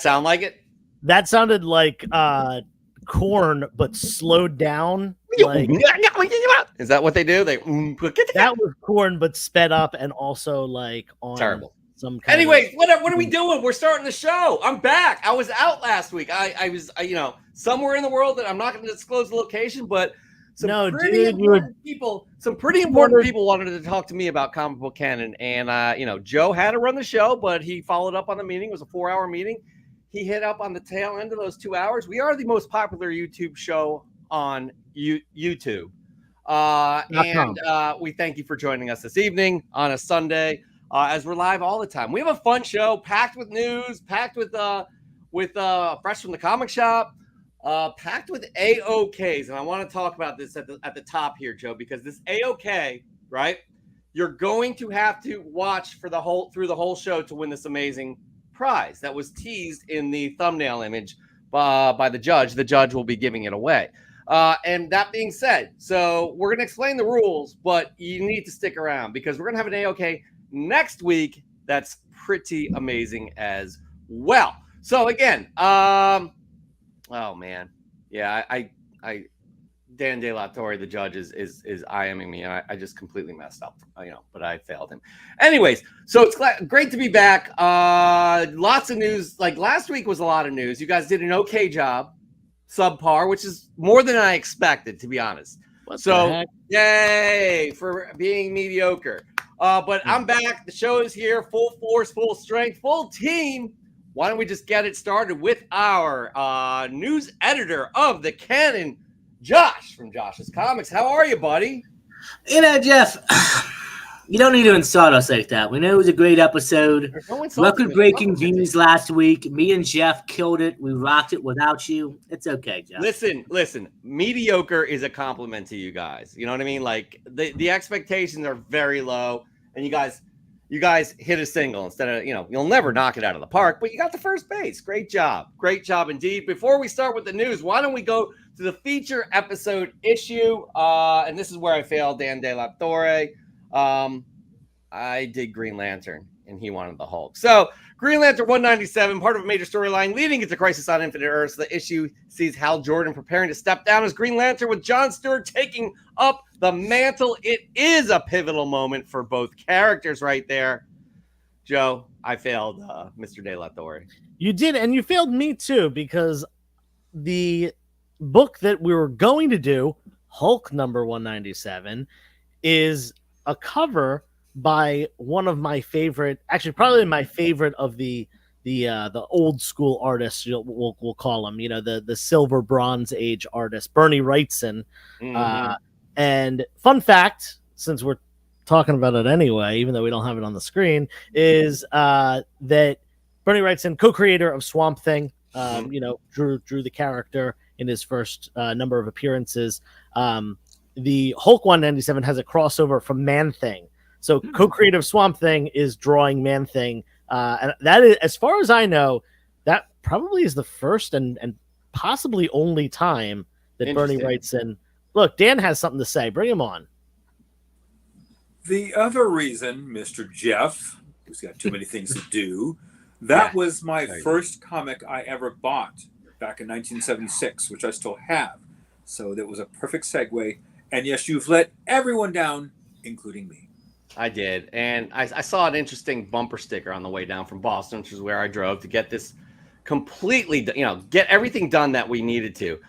that sound like it? That sounded like corn, but slowed down. Like, is that what they do? That was corn, but sped up and also like on terrible. Some kind Anyways, what are we doing? We're starting the show. I'm back. I was out last week. I was somewhere in the world that I'm not going to disclose the location, but some pretty important people wanted to talk to me about comic book canon. And Joe had to run the show, but he followed up on the meeting. It was a 4-hour meeting. He hit up on the tail end of those 2 hours. We are the most popular YouTube show on YouTube. We thank you for joining us this evening on a Sunday. As we're live all the time. We have a fun show, packed with news, packed with fresh from the comic shop, packed with AOKs. And I want to talk about this at the top here, Joe, because this AOK, right? You're going to have to watch through the whole show to win this amazing prize that was teased in the thumbnail image by the judge. The judge will be giving it away. And that being said, so we're going to explain the rules, but you need to stick around because we're going to have an AOK next week that's pretty amazing as well. So again, oh man, yeah, I Dan De La Torre, the judge, is IMing me, and I just completely messed up, but I failed him. Anyways, so it's great to be back. Lots of news. Like last week was a lot of news. You guys did an okay job, subpar, which is more than I expected, to be honest. So yay for being mediocre. But I'm back. The show is here, full force, full strength, full team. Why don't we just get it started with our news editor of the Canon, Josh from Josh's Comics. How are you, buddy? Jeff, you don't need to insult us like that. We know it was a great episode. Record-breaking views last week. Me and Jeff killed it. We rocked it without you. It's okay, Jeff. Listen. Mediocre is a compliment to you guys. You know what I mean? Like the expectations are very low. And you guys hit a single instead of, you'll never knock it out of the park, but you got the first base. Great job indeed. Before we start with the news, why don't we go to the feature episode issue? And this is where I failed Dan De La Torre. I did Green Lantern and he wanted the Hulk. So Green Lantern 197, part of a major storyline leading into Crisis on Infinite Earths. The issue sees Hal Jordan preparing to step down as Green Lantern with Jon Stewart taking up the mantle. It is a pivotal moment for both characters right there. Joe, I failed Mr. De La Torre. You did, and you failed me too, because the book that we were going to do, Hulk number 197, is a cover by one of my favorite, actually probably my favorite of the old school artists, we'll call them, the silver bronze age artist, Bernie Wrightson. Mm-hmm. And fun fact, since we're talking about it anyway, even though we don't have it on the screen, is that Bernie Wrightson, co-creator of Swamp Thing, drew the character in his first number of appearances. The Hulk 197 has a crossover from Man-Thing. So co-creator of Swamp Thing is drawing Man-Thing. And that is, as far as I know, that probably is the first and possibly only time that Bernie Wrightson... Look, Dan has something to say. Bring him on. The other reason, Mr. Jeff, who's got too many things to do, that was my first comic I ever bought back in 1976, which I still have. So that was a perfect segue. And yes, you've let everyone down, including me. I did. And I saw an interesting bumper sticker on the way down from Boston, which is where I drove to get this completely, get everything done that we needed to.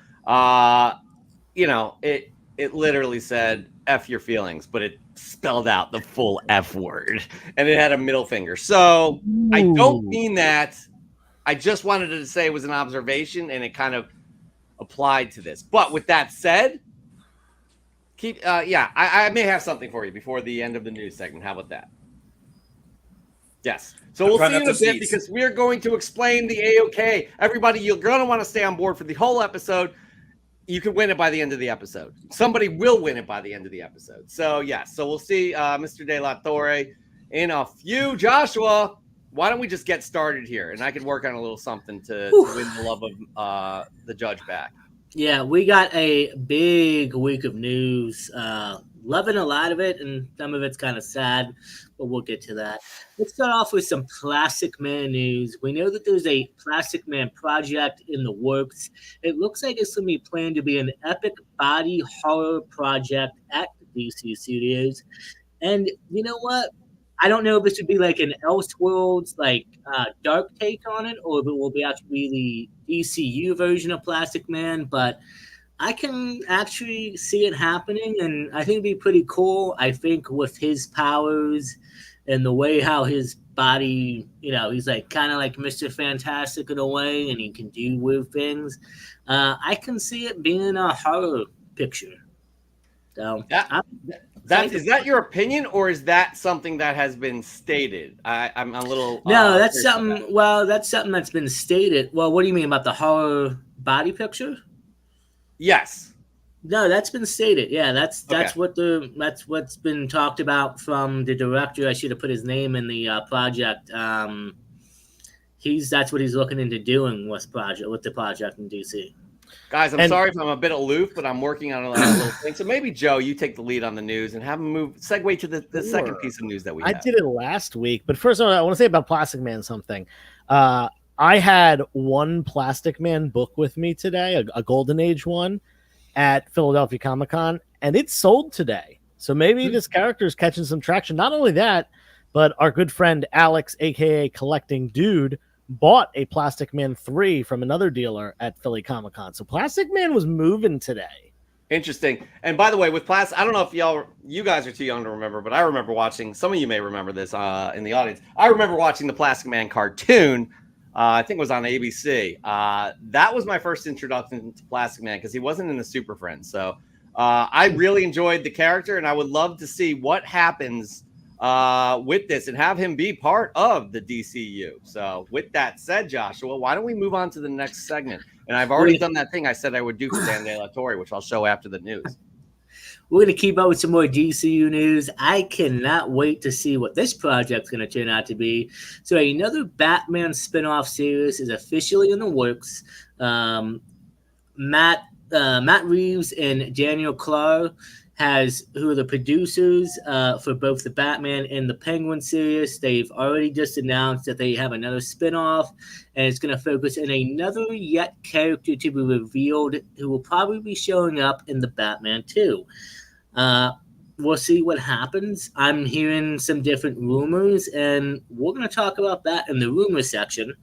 It literally said F your feelings, but it spelled out the full F word and it had a middle finger. So I don't mean that. I just wanted to say it was an observation and it kind of applied to this. But with that said, I may have something for you before the end of the news segment. How about that? Yes. So we'll see in a bit because we're going to explain the AOK. Everybody, you're going to want to stay on board for the whole episode. You can win it by the end of the episode. Somebody will win it by the end of the episode. So, yes. So we'll see Mr. De La Torre in a few. Joshua, why don't we just get started here? And I could work on a little something to win the love of the judge back. Yeah, we got a big week of news loving a lot of it, and some of it's kind of sad, but we'll get to that. Let's start off with some Plastic Man news. We know that there's a Plastic Man project in the works. It looks like it's going to be planned to be an epic body horror project at the DC Studios. And you know what? I don't know if this would be like an Elseworlds dark take on it, or if it will be actually the DCU version of Plastic Man, but I can actually see it happening, and I think it'd be pretty cool. I think with his powers and the way how his body, he's like kind of like Mr. Fantastic in a way, and he can do weird things. I can see it being a horror picture. So is that your opinion, or is that something that has been stated? I'm a little no. That's something. Well, that's something that's been stated. Well, what do you mean about the horror body picture? Yes. No, that's been stated. Yeah, that's what's been talked about from the director. I should have put his name in the project. That's what he's looking into doing with the project in DC. Guys, I'm sorry if I'm a bit aloof, but I'm working on a little thing. So maybe Joe, you take the lead on the news and have him segue to the second piece of news that we have. I did it last week, but first I want to say about Plastic Man something. I had one Plastic Man book with me today, a Golden Age one, at Philadelphia Comic-Con, and it sold today. So maybe this character is catching some traction. Not only that, but our good friend Alex, a.k.a. Collecting Dude, bought a Plastic Man 3 from another dealer at Philly Comic-Con. So Plastic Man was moving today. Interesting. And by the way, with Plastic, I don't know if you guys are too young to remember, but I remember watching, some of you may remember this in the audience. I remember watching the Plastic Man cartoon. I think it was on ABC. That was my first introduction to Plastic Man because he wasn't in the Super Friends. So I really enjoyed the character, and I would love to see what happens with this and have him be part of the DCU. So with that said, Joshua, why don't we move on to the next segment? And I've already done that thing I said I would do for Dan De La Torre, which I'll show after the news. We're going to keep up with some more DCU news. I cannot wait to see what this project's going to turn out to be. So another Batman spinoff series is officially in the works. Matt Reeves and Daniel Clark who are the producers for both the Batman and the Penguin series. They've already just announced that they have another spinoff, and it's going to focus on another yet character to be revealed who will probably be showing up in the Batman 2. We'll see what happens. I'm hearing some different rumors, and we're going to talk about that in the rumor section.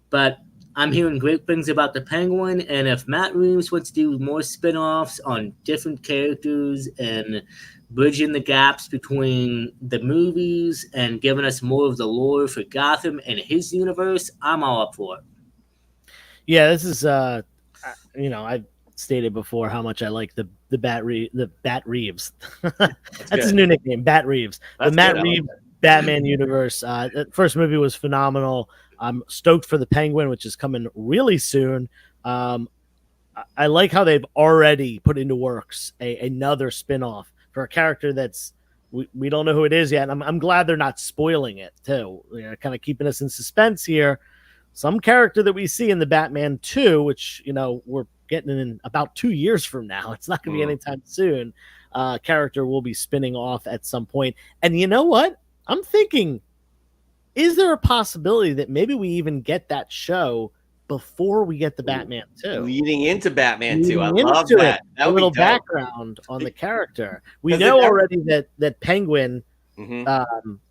But I'm hearing great things about the Penguin, and if Matt Reeves wants to do more spin-offs on different characters and bridging the gaps between the movies and giving us more of the lore for Gotham and his universe, I'm all up for it. Yeah, this is I've stated before how much I like the Bat Reeves. That's his new nickname, Bat Reeves. The Matt Reeves Batman universe. The first movie was phenomenal. I'm stoked for the Penguin, which is coming really soon. I like how they've already put into works another spinoff for a character that's we don't know who it is yet. And I'm glad they're not spoiling it too. Kind of keeping us in suspense here. Some character that we see in the Batman 2, which we're getting in about 2 years from now. It's not going to be anytime soon. Character will be spinning off at some point. And you know what? I'm thinking, is there a possibility that maybe we even get that show before we get the Batman 2? Leading into Batman 2. I love that. A little background on the character. We know already that Penguin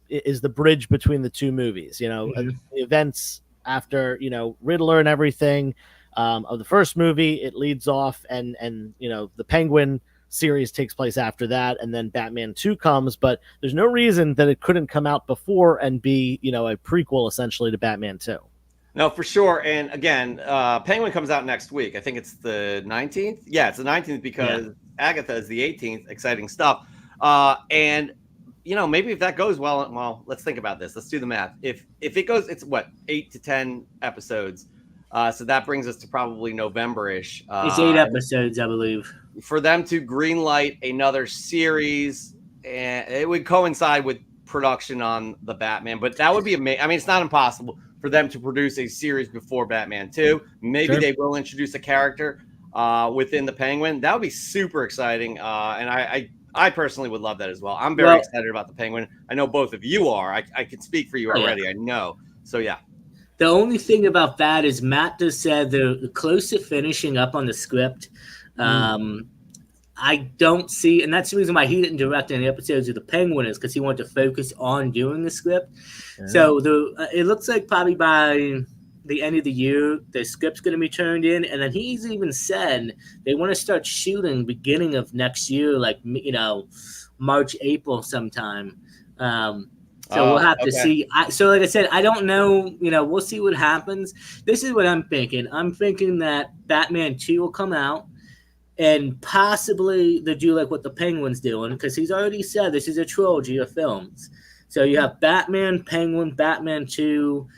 is the bridge between the two movies. The events after, Riddler and everything of the first movie, it leads off and the Penguin series takes place after that, and then Batman 2 comes, but there's no reason that it couldn't come out before and be, a prequel essentially to Batman 2. No, for sure. And again, Penguin comes out next week. I think it's the 19th. Yeah, it's the 19th because Agatha is the 18th. Exciting stuff. And maybe if that goes well, let's think about this. Let's do the math. If it goes, it's what, 8 to 10 episodes. So that brings us to probably November-ish. It's 8 episodes, I believe. For them to greenlight another series, and it would coincide with production on the Batman, but that would be amazing. I mean, it's not impossible for them to produce a series before Batman 2. Maybe they will introduce a character within the Penguin. That would be super exciting. And I personally would love that as well. I'm very excited about the Penguin. I know both of you are. I can speak for you already. I know. So yeah. The only thing about that is Matt just said they're close to finishing up on the script. I don't see, and that's the reason why he didn't direct any episodes of the Penguin, is because he wanted to focus on doing the script. So it looks like probably by the end of the year, the script's going to be turned in, and then he's even said they want to start shooting beginning of next year, like March, April sometime. So we'll have to see. So like I said, I don't know. We'll see what happens. This is what I'm thinking. I'm thinking that Batman 2 will come out, and possibly they do like what the Penguin's doing, because he's already said this is a trilogy of films. So you have Batman, Penguin, Batman 2.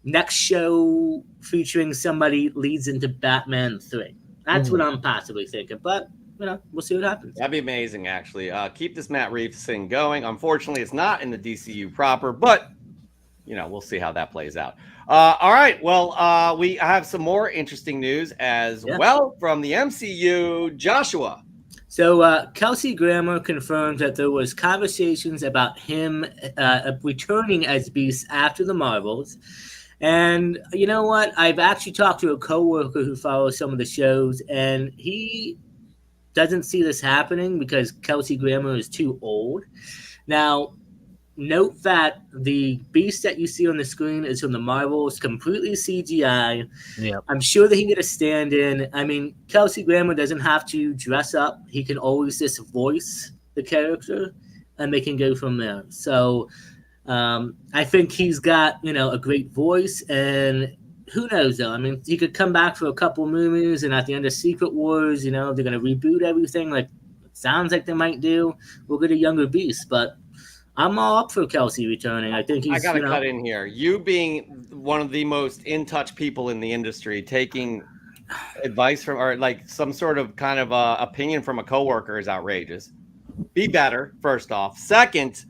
Next show featuring somebody leads into Batman 3. That's what I'm possibly thinking. But, we'll see what happens. That'd be amazing, actually. Keep this Matt Reeves thing going. Unfortunately, it's not in the DCU proper, but, we'll see how that plays out. All right. Well, we have some more interesting news as well from the MCU. Joshua. So Kelsey Grammer confirmed that there was conversations about him returning as Beast after the Marvels. And you know what? I've actually talked to a coworker who follows some of the shows, and he doesn't see this happening because Kelsey Grammer is too old. Now, note that the Beast that you see on the screen is from the Marvels, completely CGI. Yep. I'm sure that he can get a stand-in. I mean, Kelsey Grammer doesn't have to dress up. He can always just voice the character, and they can go from there. So I think he's got, a great voice, and who knows though? I mean, he could come back for a couple movies, and at the end of Secret Wars, they're going to reboot everything. Like it sounds like they might do. We'll get a younger Beast, but I'm all up for Kelsey returning. I think he's. I gotta cut in here. You being one of the most in touch people in the industry, taking advice from or like some sort of kind of opinion from a coworker is outrageous. Be better, first off. Second,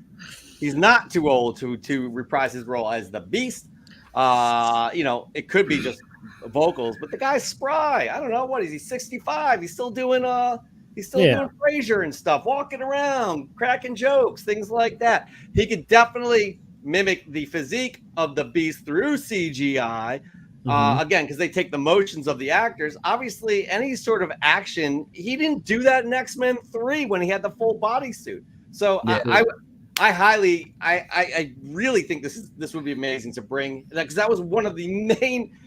he's not too old to reprise his role as the Beast. It could be just vocals, but the guy's spry. I don't know, what is he, 65? He's still doing doing Frasier and stuff, walking around, cracking jokes, things like that. He could definitely mimic the physique of the Beast through CGI. Again, because they take the motions of the actors. Obviously, any sort of action, he didn't do that in X-Men 3 when he had the full bodysuit. So I really think this would be amazing to bring, because that was one of the main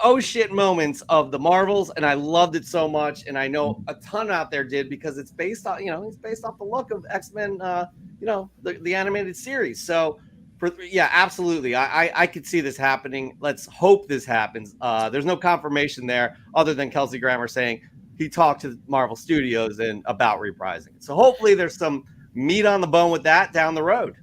oh shit moments of the Marvels, and I loved it so much, and I know a ton out there did, because it's based on it's based off the look of X-Men, the animated series. So absolutely, I could see this happening. Let's hope this happens. There's no confirmation there other than Kelsey Grammer saying he talked to Marvel Studios and about reprising it. So hopefully there's some meat on the bone with that down the road.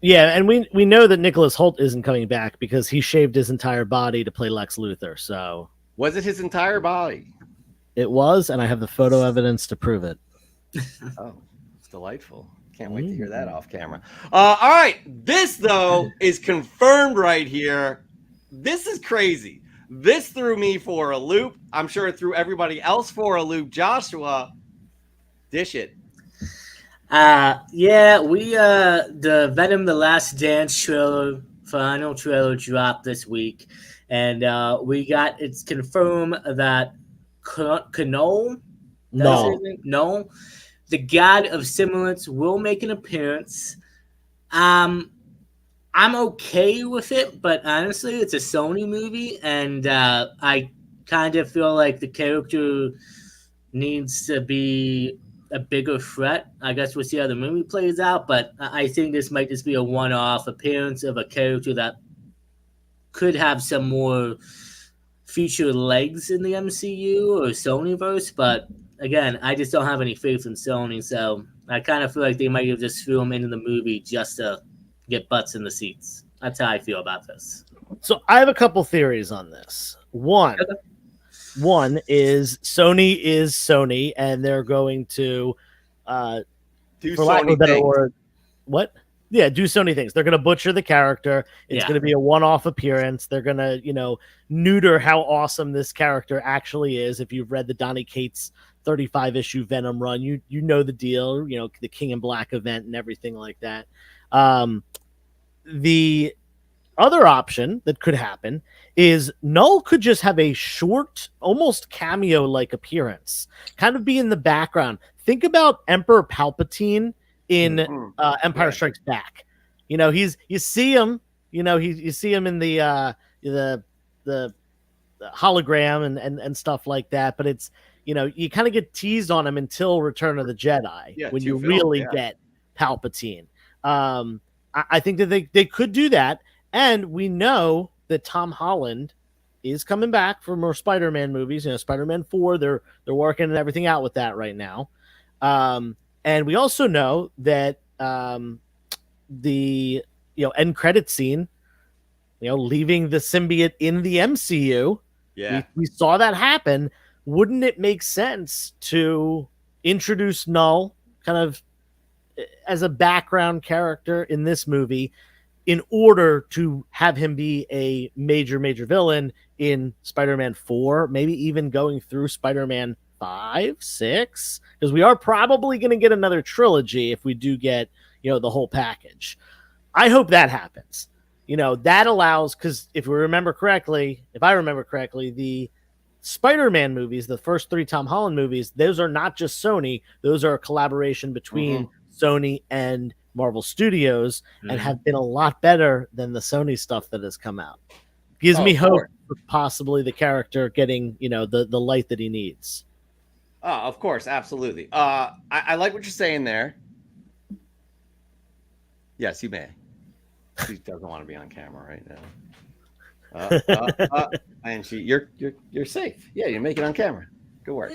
Yeah, and we know that Nicholas Hoult isn't coming back because he shaved his entire body to play Lex Luthor. So was it his entire body? It was, and I have the photo evidence to prove it. Oh, it's delightful. Can't wait to hear that off camera. All right, this though is confirmed right here. This is crazy. This threw me for a loop. I'm sure it threw everybody else for a loop. Joshua, dish it. The Venom The Last Dance final trailer dropped this week, and it's confirmed that Knoll, the God of Semblance, will make an appearance. I'm okay with it, but honestly, it's a Sony movie, and I kind of feel like the character needs to be a bigger threat. I guess we'll see how the movie plays out, but I think this might just be a one-off appearance of a character that could have some more future legs in the MCU or Sonyverse. But again, I just don't have any faith in Sony, so I kind of feel like they might have just threw him into the movie just to get butts in the seats. That's how I feel about this. So I have a couple theories on this. One is Sony, and they're going to do for lack of a better things. word, what? Yeah, do Sony things. They're going to butcher the character. It's going to be a one-off appearance. They're going to, neuter how awesome this character actually is. If you've read the Donny Cates 35 issue Venom run. You know the deal, the King in Black event and everything like that. The other option that could happen is Null could just have a short, almost cameo-like appearance, kind of be in the background. Think about Emperor Palpatine in Empire Strikes Back. You see him, you see him in the hologram and stuff like that, but it's you kind of get teased on him until Return of the Jedi when you really get Palpatine. I think that they could do that, and we know that Tom Holland is coming back for more Spider-Man movies. Spider-Man 4, they're working everything out with that right now, and we also know that the end credit scene, leaving the symbiote in the MCU. Yeah, we saw that happen. Wouldn't it make sense to introduce Null kind of as a background character in this movie in order to have him be a major villain in Spider-Man 4, maybe even going through Spider-Man 5, 6? Because we are probably going to get another trilogy if we do get, the whole package. I hope that happens. That allows, because if I remember correctly, the Spider-Man movies, the first 3 Tom Holland movies, those are not just Sony. Those are a collaboration between Sony and Marvel Studios and have been a lot better than the Sony stuff that has come out. Gives me hope for possibly the character getting, the light that he needs. Oh, of course. Absolutely. I like what you're saying there. Yes, you may. She doesn't want to be on camera right now. And you're safe. Yeah, you make it on camera. Good work. I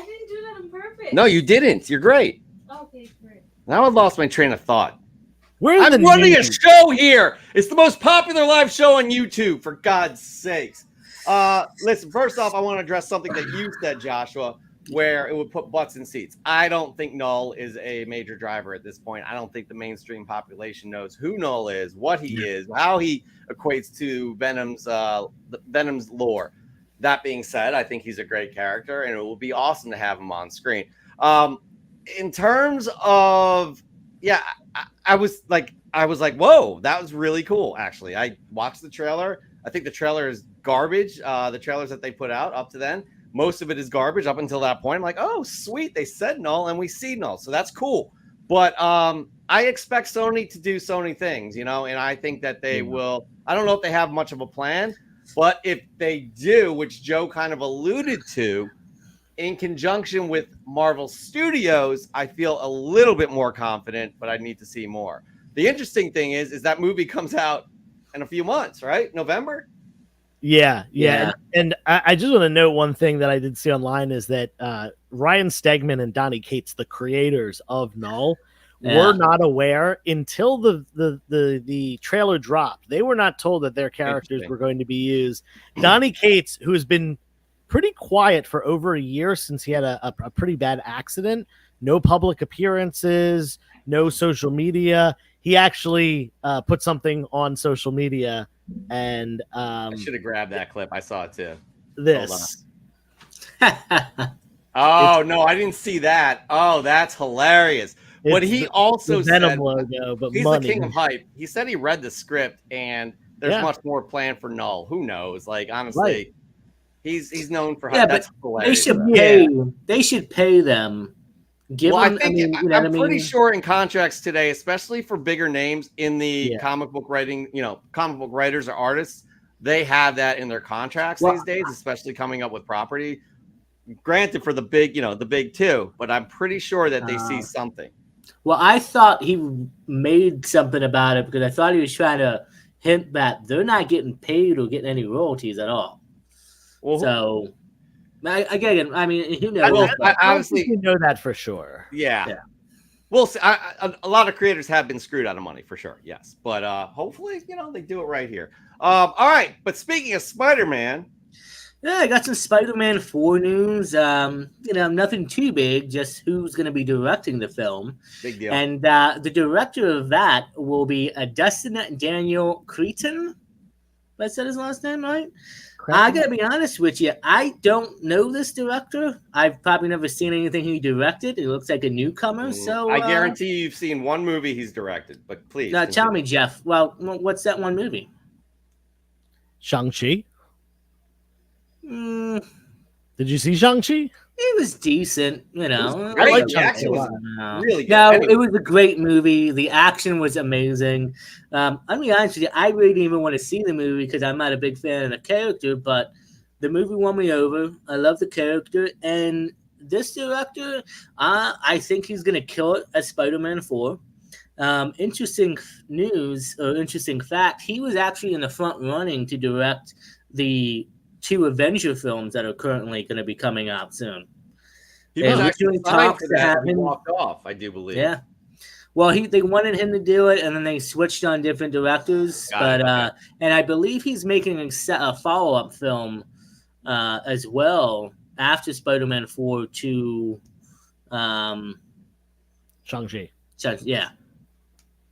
didn't do that on purpose. No, you didn't. You're great. Okay, great. Now I lost my train of thought. I'm running a show here. It's the most popular live show on YouTube, for God's sakes. Listen, first off, I want to address something that you said, Joshua, where it would put butts in seats. I don't think Null is a major driver at this point. I don't think the mainstream population knows who Null is, what he is, how he equates to Venom's lore. That being said, I think he's a great character, and it will be awesome to have him on screen. In terms of, I was like, whoa, that was really cool. Actually, I watched the trailer. I think the trailer is garbage. The trailers that they put out up to then, most of it is garbage up until that point. I'm like, oh, sweet. They said Null and we see Null. So that's cool. But I expect Sony to do Sony things, and I think that they will. I don't know if they have much of a plan, but if they do, which Joe kind of alluded to, in conjunction with Marvel Studios, I feel a little bit more confident, but I need to see more. The interesting thing is that movie comes out in a few months, right? November? Yeah. And I just want to note one thing that I did see online is that Ryan Stegman and Donny Cates, the creators of Null, were not aware until the trailer dropped. They were not told that their characters were going to be used. Donny Cates, who has been pretty quiet for over a year since he had a pretty bad accident, no public appearances, no social media. He actually put something on social media, and I should have grabbed that clip. I saw it too. This. Oh no, I didn't see that. Oh, that's hilarious. What he also said, Venom logo, but he's money. The king of hype. He said he read the script and there's much more planned for Null. Who knows? Like honestly, he's known for hype. Yeah, that's but hilarious. They should pay them. I'm pretty sure in contracts today, especially for bigger names in the comic book writing, comic book writers or artists, they have that in their contracts these days, especially coming up with property. Granted, for the big, the big two, but I'm pretty sure that they see something. Well, I thought he made something about it because I thought he was trying to hint that they're not getting paid or getting any royalties at all. Well, so. Again, I mean, who knows? I honestly know that for sure. Yeah. We'll see. A lot of creators have been screwed out of money for sure. Yes, but hopefully, they do it right here. All right. But speaking of Spider-Man, I got some Spider-Man 4 news. Nothing too big. Just who's going to be directing the film. Big deal. And the director of that will be Dustin Daniel Cretton. I said his last name right. I gotta be honest with you. I don't know this director. I've probably never seen anything he directed. He looks like a newcomer. So I guarantee you've seen one movie he's directed. But please, tell me, Jeff. Well, what's that one movie? Shang-Chi. Mm, Did you see Shang-Chi? It was decent, you know. I like the action was really good. No, Anyway. it was a great movie. The action was amazing. I'm gonna be honest with you. I really didn't even want to see the movie because I'm not a big fan of the character, but the movie won me over. I love the character, and this director, I think he's gonna kill it as Spider-Man 4. Interesting news or interesting fact: he was actually in the front running to direct the 2 Avenger films that are currently going to be coming out soon. He was actually signed for that. He walked off, I do believe. Yeah. Well, they wanted him to do it, and then they switched on different directors. And I believe he's making a follow-up film as well after Spider-Man 4 to Shang-Chi. Yeah.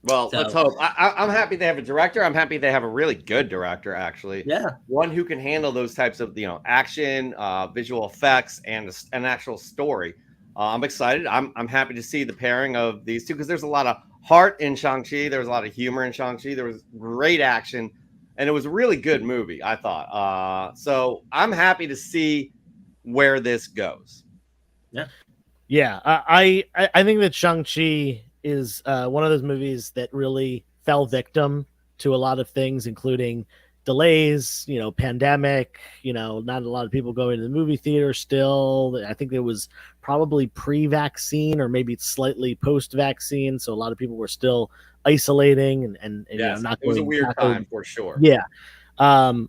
Well, let's hope. I'm happy they have a director. I'm happy they have a really good director, actually. Yeah. One who can handle those types of, action, visual effects, and an actual story. I'm excited. I'm happy to see the pairing of these two because there's a lot of heart in Shang-Chi. There was a lot of humor in Shang-Chi. There was great action, and it was a really good movie, I thought. So I'm happy to see where this goes. Yeah. Yeah. I think that Shang-Chi is one of those movies that really fell victim to a lot of things, including delays, pandemic, not a lot of people going to the movie theater still. I think it was probably pre-vaccine or maybe slightly post-vaccine. So a lot of people were still isolating and yes, not it was a weird time for sure. Yeah. I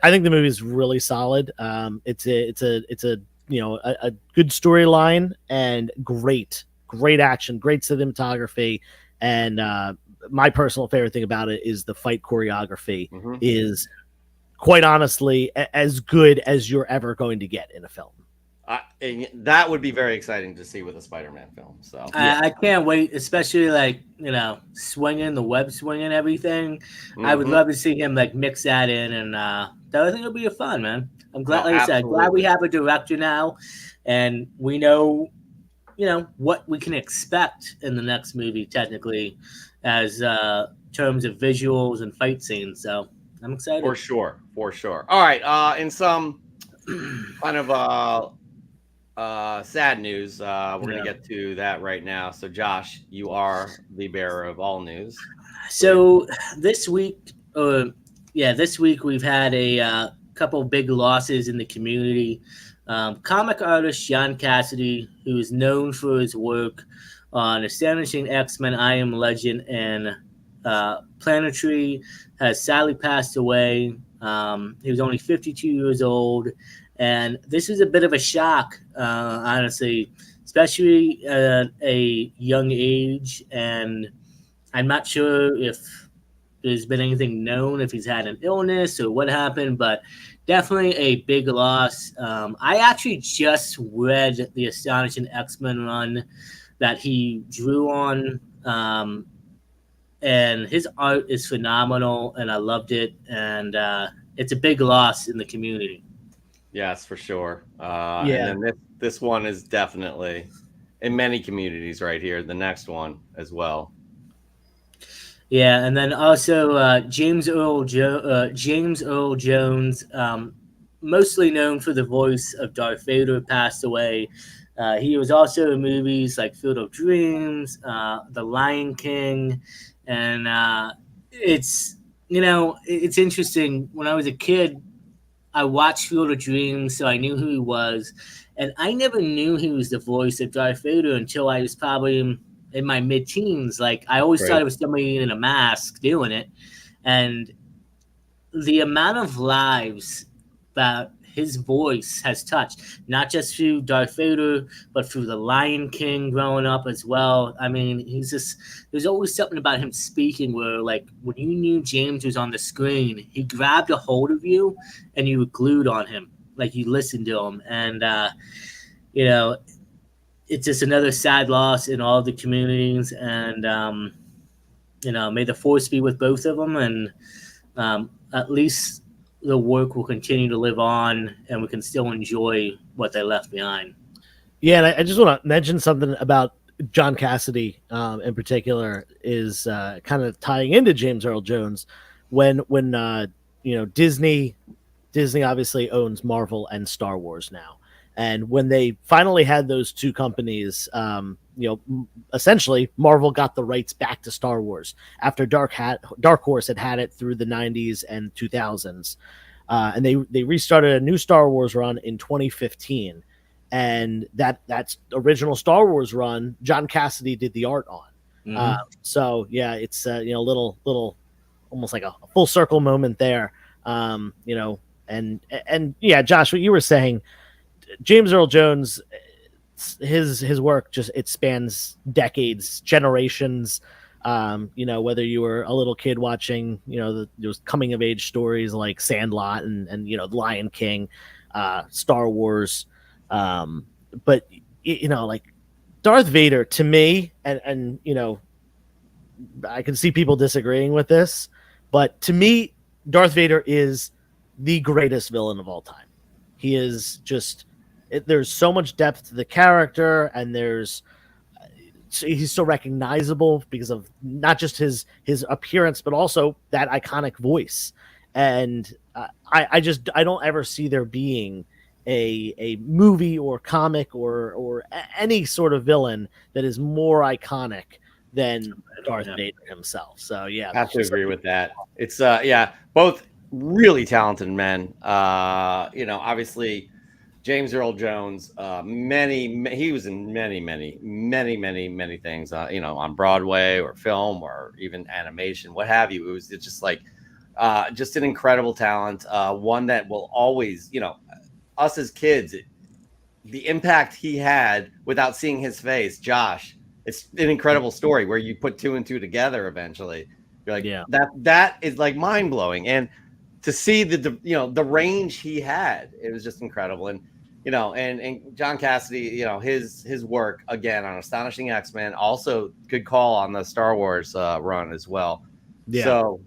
think the movie is really solid. It's a good storyline and great action, great cinematography, and my personal favorite thing about it is the fight choreography is quite honestly as good as you're ever going to get in a film. And that would be very exciting to see with a Spider-Man film. So I can't wait, especially swinging the web swing and everything. I would love to see him mix that in, and I think it'll be fun, man. I'm glad, glad we have a director now, and we know what we can expect in the next movie, technically, as terms of visuals and fight scenes. So I'm excited. For sure. All right. In some kind of sad news, we're going to get to that right now. So, Josh, you are the bearer of all news. So this week we've had a couple big losses in the community. Comic artist John Cassidy, who is known for his work on Astonishing X-Men, I Am Legend, and Planetary, has sadly passed away. He was only 52 years old, and this is a bit of a shock, honestly, especially at a young age. And I'm not sure if there's been anything known, if he's had an illness or what happened, but definitely a big loss. I actually just read the Astonishing X-Men run that he drew on, and his art is phenomenal, and I loved it, and it's a big loss in the community. Yes, for sure. And then this one is definitely in many communities right here. The next one as well. Yeah, and then also James Earl Jones, mostly known for the voice of Darth Vader, passed away. He was also in movies like Field of Dreams, The Lion King, and it's interesting. When I was a kid, I watched Field of Dreams, so I knew who he was, and I never knew he was the voice of Darth Vader until I was probably in my mid-teens. I always thought it was somebody in a mask doing it, and the amount of lives that his voice has touched, not just through Darth Vader, but through the Lion King growing up as well. I mean, there's always something about him speaking where, when you knew James was on the screen, he grabbed a hold of you and you were glued on him, you listened to him. And, it's just another sad loss in all the communities. And, may the force be with both of them. And at least the work will continue to live on, and we can still enjoy what they left behind. Yeah, and I just want to mention something about John Cassidy in particular is kind of tying into James Earl Jones when Disney obviously owns Marvel and Star Wars now. And when they finally had those two companies, essentially Marvel got the rights back to Star Wars after Dark Horse had it through the 90s and 2000s. And they restarted a new Star Wars run in 2015. And that's original Star Wars run, John Cassidy did the art on. Mm-hmm. So yeah, it's little almost like a full circle moment there. And yeah, Josh, what you were saying, James Earl Jones, his work just it spans decades, generations. Whether you were a little kid watching, those coming of age stories like Sandlot and Lion King, Star Wars. But like Darth Vader to me, and I can see people disagreeing with this, but to me, Darth Vader is the greatest villain of all time. He is just there's so much depth to the character, and he's so recognizable because of not just his appearance, but also that iconic voice. And I don't ever see there being a movie or comic or any sort of villain that is more iconic than Darth Vader himself. So yeah, I have to agree with that. It's both really talented men. Obviously James Earl Jones, he was in many things, on Broadway or film or even animation, what have you. It's just like just an incredible talent, one that will always, us as kids, the impact he had without seeing his face. Josh, it's an incredible story where you put two and two together eventually. You're like, yeah, that is like mind blowing. And to see the range he had, it was just incredible. And and John Cassidy, his work again on Astonishing X-Men, also good call on the Star Wars run as well. Yeah. So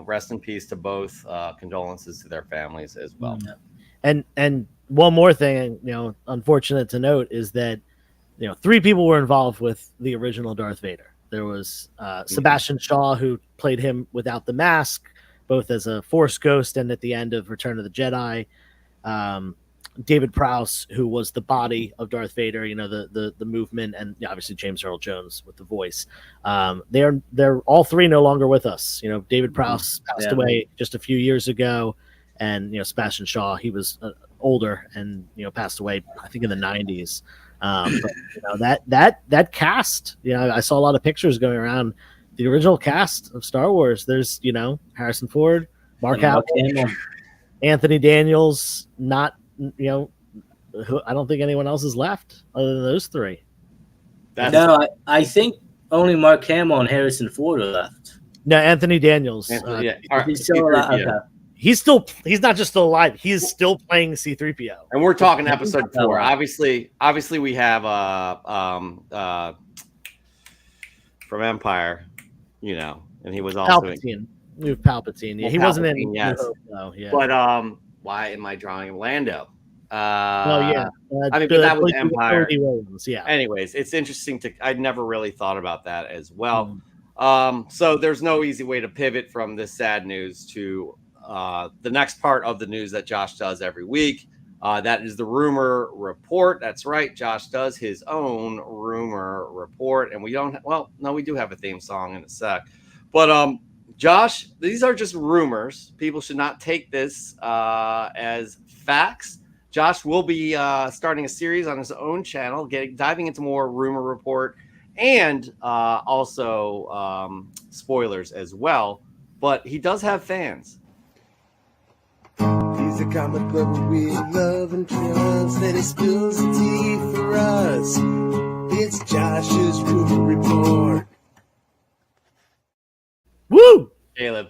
rest in peace to both. Condolences to their families as well. And one more thing, unfortunate to note is that, 3 people were involved with the original Darth Vader. There was Sebastian Shaw, who played him without the mask, both as a Force ghost and at the end of Return of the Jedi. David Prowse, who was the body of Darth Vader, the movement, and obviously James Earl Jones with the voice. They're all 3 no longer with us. David Prowse passed away just a few years ago. And Sebastian Shaw, he was older and passed away, I think, in the 90s. But that cast, I saw a lot of pictures going around. The original cast of Star Wars. There's Harrison Ford, Mark Hamill, Anthony Daniels. Not I don't think anyone else is left other than those 3. I think only Mark Hamill and Harrison Ford are left. No, Anthony Daniels. He's still alive. Okay. He's not just still alive. He's still playing C-3PO. And we're talking episode 4. Obviously we have from Empire, and he was also Palpatine. We have Palpatine. Yeah, he wasn't in. Yes. Yeah. But why am I drawing Lando? But that was Empire. Williams, yeah. Anyways, it's interesting I'd never really thought about that as well. So there's no easy way to pivot from this sad news to the next part of the news that Josh does every week. That is the rumor report. That's right. Josh does his own rumor report, and we do have a theme song in a sec, but Josh, these are just rumors. People should not take this as facts. Josh will be starting a series on his own channel, diving into more rumor report and also spoilers as well. But he does have fans. He's a comic book we love and trust, that he spills the tea for us. It's Josh's rumor report. Woo! Caleb,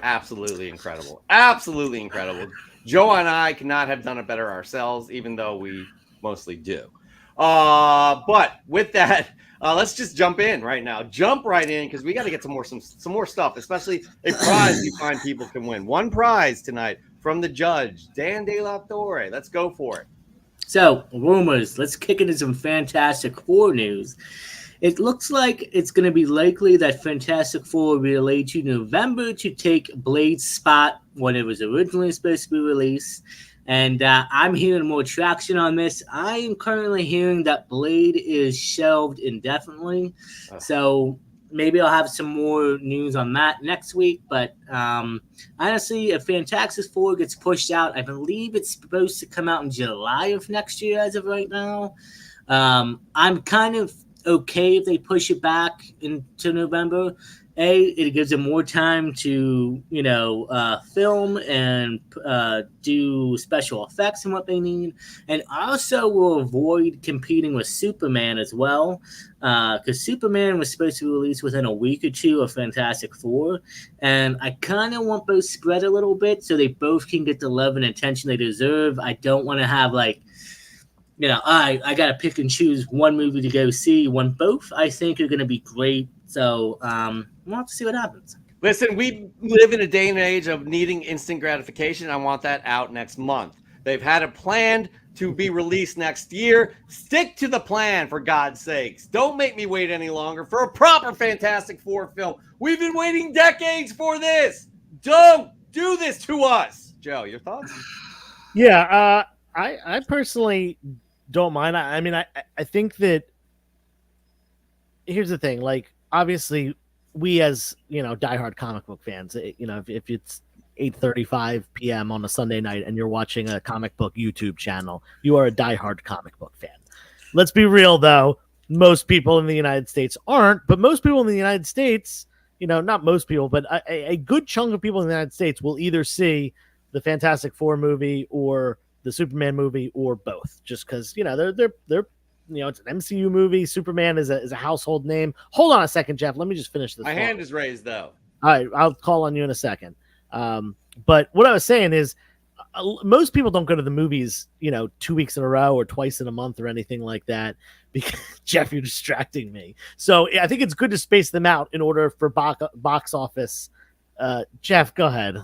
absolutely incredible. Absolutely incredible. Joe and I could not have done it better ourselves, even though we mostly do. But with that, let's just jump in right now. Jump right in because we got to get some more stuff, especially a prize you find people can win. One prize tonight from the judge, Dan De La Torre. Let's go for it. So, rumors. Let's kick into some Fantastic Four news. It looks like it's going to be likely that Fantastic Four will be delayed to November to take Blade's spot when it was originally supposed to be released. And I'm hearing more traction on this. I am currently hearing that Blade is shelved indefinitely. So maybe I'll have some more news on that next week. But honestly, if Fantastic Four gets pushed out, I believe it's supposed to come out in July of next year as of right now. I'm kind of okay if they push it back into November. It gives them more time to, film and do special effects and what they need. And also will avoid competing with Superman as well. Because Superman was supposed to be released within a week or two of Fantastic Four. And I kind of want both spread a little bit so they both can get the love and attention they deserve. I don't want to have I got to pick and choose one movie to go see when both I think are going to be great. So we'll have to see what happens. Listen, we live in a day and age of needing instant gratification. I want that out next month. They've had it planned to be released next year. Stick to the plan, for God's sakes. Don't make me wait any longer for a proper Fantastic Four film. We've been waiting decades for this. Don't do this to us. Joe, your thoughts? Yeah, I personally don't mind. I mean, I think that here's the thing. Like, obviously, we as diehard comic book fans, if it's 8:35 p.m. on a Sunday night and you're watching a comic book YouTube channel, you are a diehard comic book fan. Let's be real, though. Most people in the United States aren't, but most people in the United States, not most people, but a good chunk of people in the United States will either see the Fantastic Four movie or the Superman movie or both, just because they're it's an MCU movie. Superman is a household name. Hold on a second, Jeff. Let me just finish this. My hand is raised, though. All right, I'll call on you in a second. But what I was saying is, most people don't go to the movies, 2 weeks in a row or twice in a month or anything like that. Because Jeff, you're distracting me. So I think it's good to space them out in order for box office. Jeff, go ahead.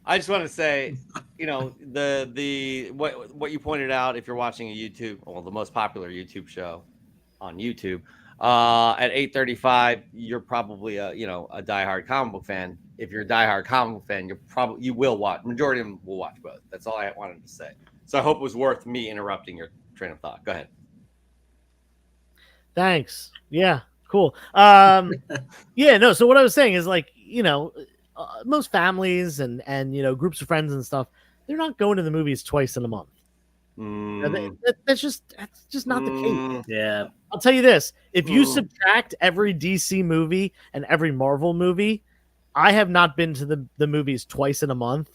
I just want to say, the what you pointed out, if you're watching the most popular YouTube show on YouTube, at 8:35, you're probably a diehard comic book fan. If you're a diehard comic book fan, you will watch. Majority of them will watch both. That's all I wanted to say. So I hope it was worth me interrupting your train of thought. Go ahead. Thanks. Yeah, cool. So what I was saying is, most families and groups of friends and stuff, they're not going to the movies twice in a month. That's just not the case. Yeah, I'll tell you this: if you subtract every DC movie and every Marvel movie, I have not been to the movies twice in a month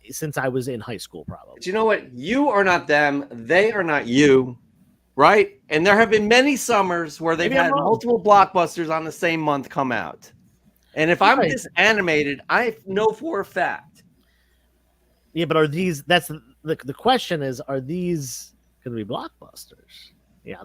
since I was in high school, probably. But you know what? You are not them; they are not you, right? And there have been many summers where they've had multiple blockbusters on the same month come out. And if I'm this animated, I know for a fact. Yeah, but are these? That's the question is: are these going to be blockbusters? Yeah,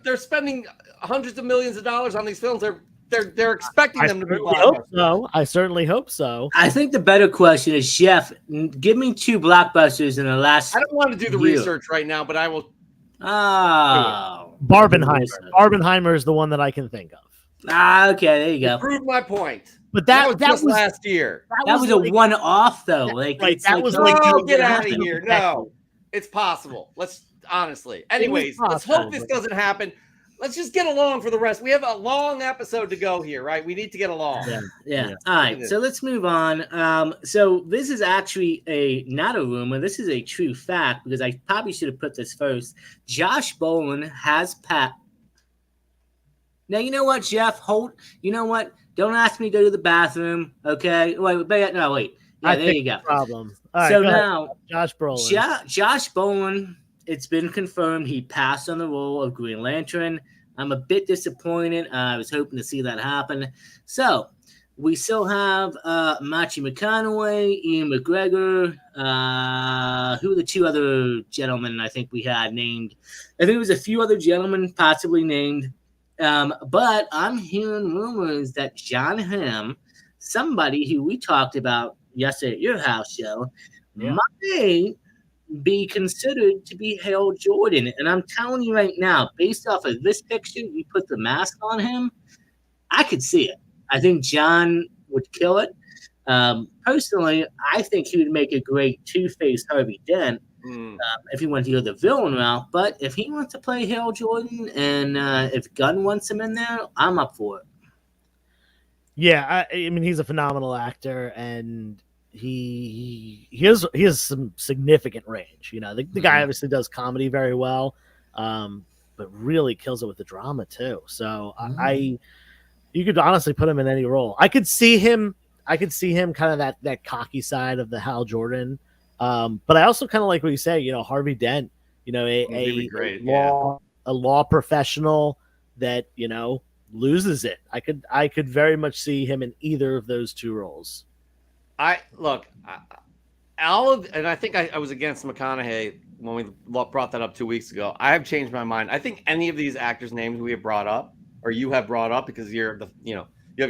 they're spending hundreds of millions of dollars on these films. They're expecting them to be blockbusters. I certainly hope so. I think the better question is, Jeff, give me two blockbusters in the last. I don't want to do the research right now, but I will. Barbenheimer. Barbenheimer is the one that I can think of. Okay, there you go. Prove my point. But that was last year. That was a one-off, though. Get out of here. No, it's possible. Let's honestly. Anyways, let's hope this doesn't happen. Let's just get along for the rest. We have a long episode to go here, right? We need to get along. Yeah. All right, so let's move on. So this is actually not a rumor. This is a true fact because I probably should have put this first. Josh Brolin has Now, you know what, Jeff? You know what? Don't ask me to go to the bathroom, okay? Wait. Yeah, there you go. Problem. Right, so now, Josh Brolin. Josh Brolin, it's been confirmed he passed on the role of Green Lantern. I'm a bit disappointed. I was hoping to see that happen. So We still have Matthew McConaughey, Ian McGregor. Who are the two other gentlemen I think we had named? I think there was a few other gentlemen possibly named. But I'm hearing rumors that John Hamm, somebody who we talked about yesterday at your house show, might be considered to be Hale Jordan. And I'm telling you right now, based off of this picture, you put the mask on him, I could see it. I think John would kill it. Personally, I think he would make a great Two-Face Harvey Dent if he wanted to go the villain route. But if he wants to play Hale Jordan and if Gunn wants him in there, I'm up for it. Yeah, I mean, he's a phenomenal actor, and he has some significant range. You know, the guy obviously does comedy very well, but really kills it with the drama too. So you could honestly put him in any role. I could see him kind of that cocky side of the Hal Jordan. But I also kind of like what you say, you know, Harvey Dent, you know, a law professional that, you know, loses it. I could very much see him in either of those two roles. And I think I was against McConaughey when we brought that up 2 weeks ago. I have changed my mind. I think any of these actors' names we have brought up, or you have brought up, because you have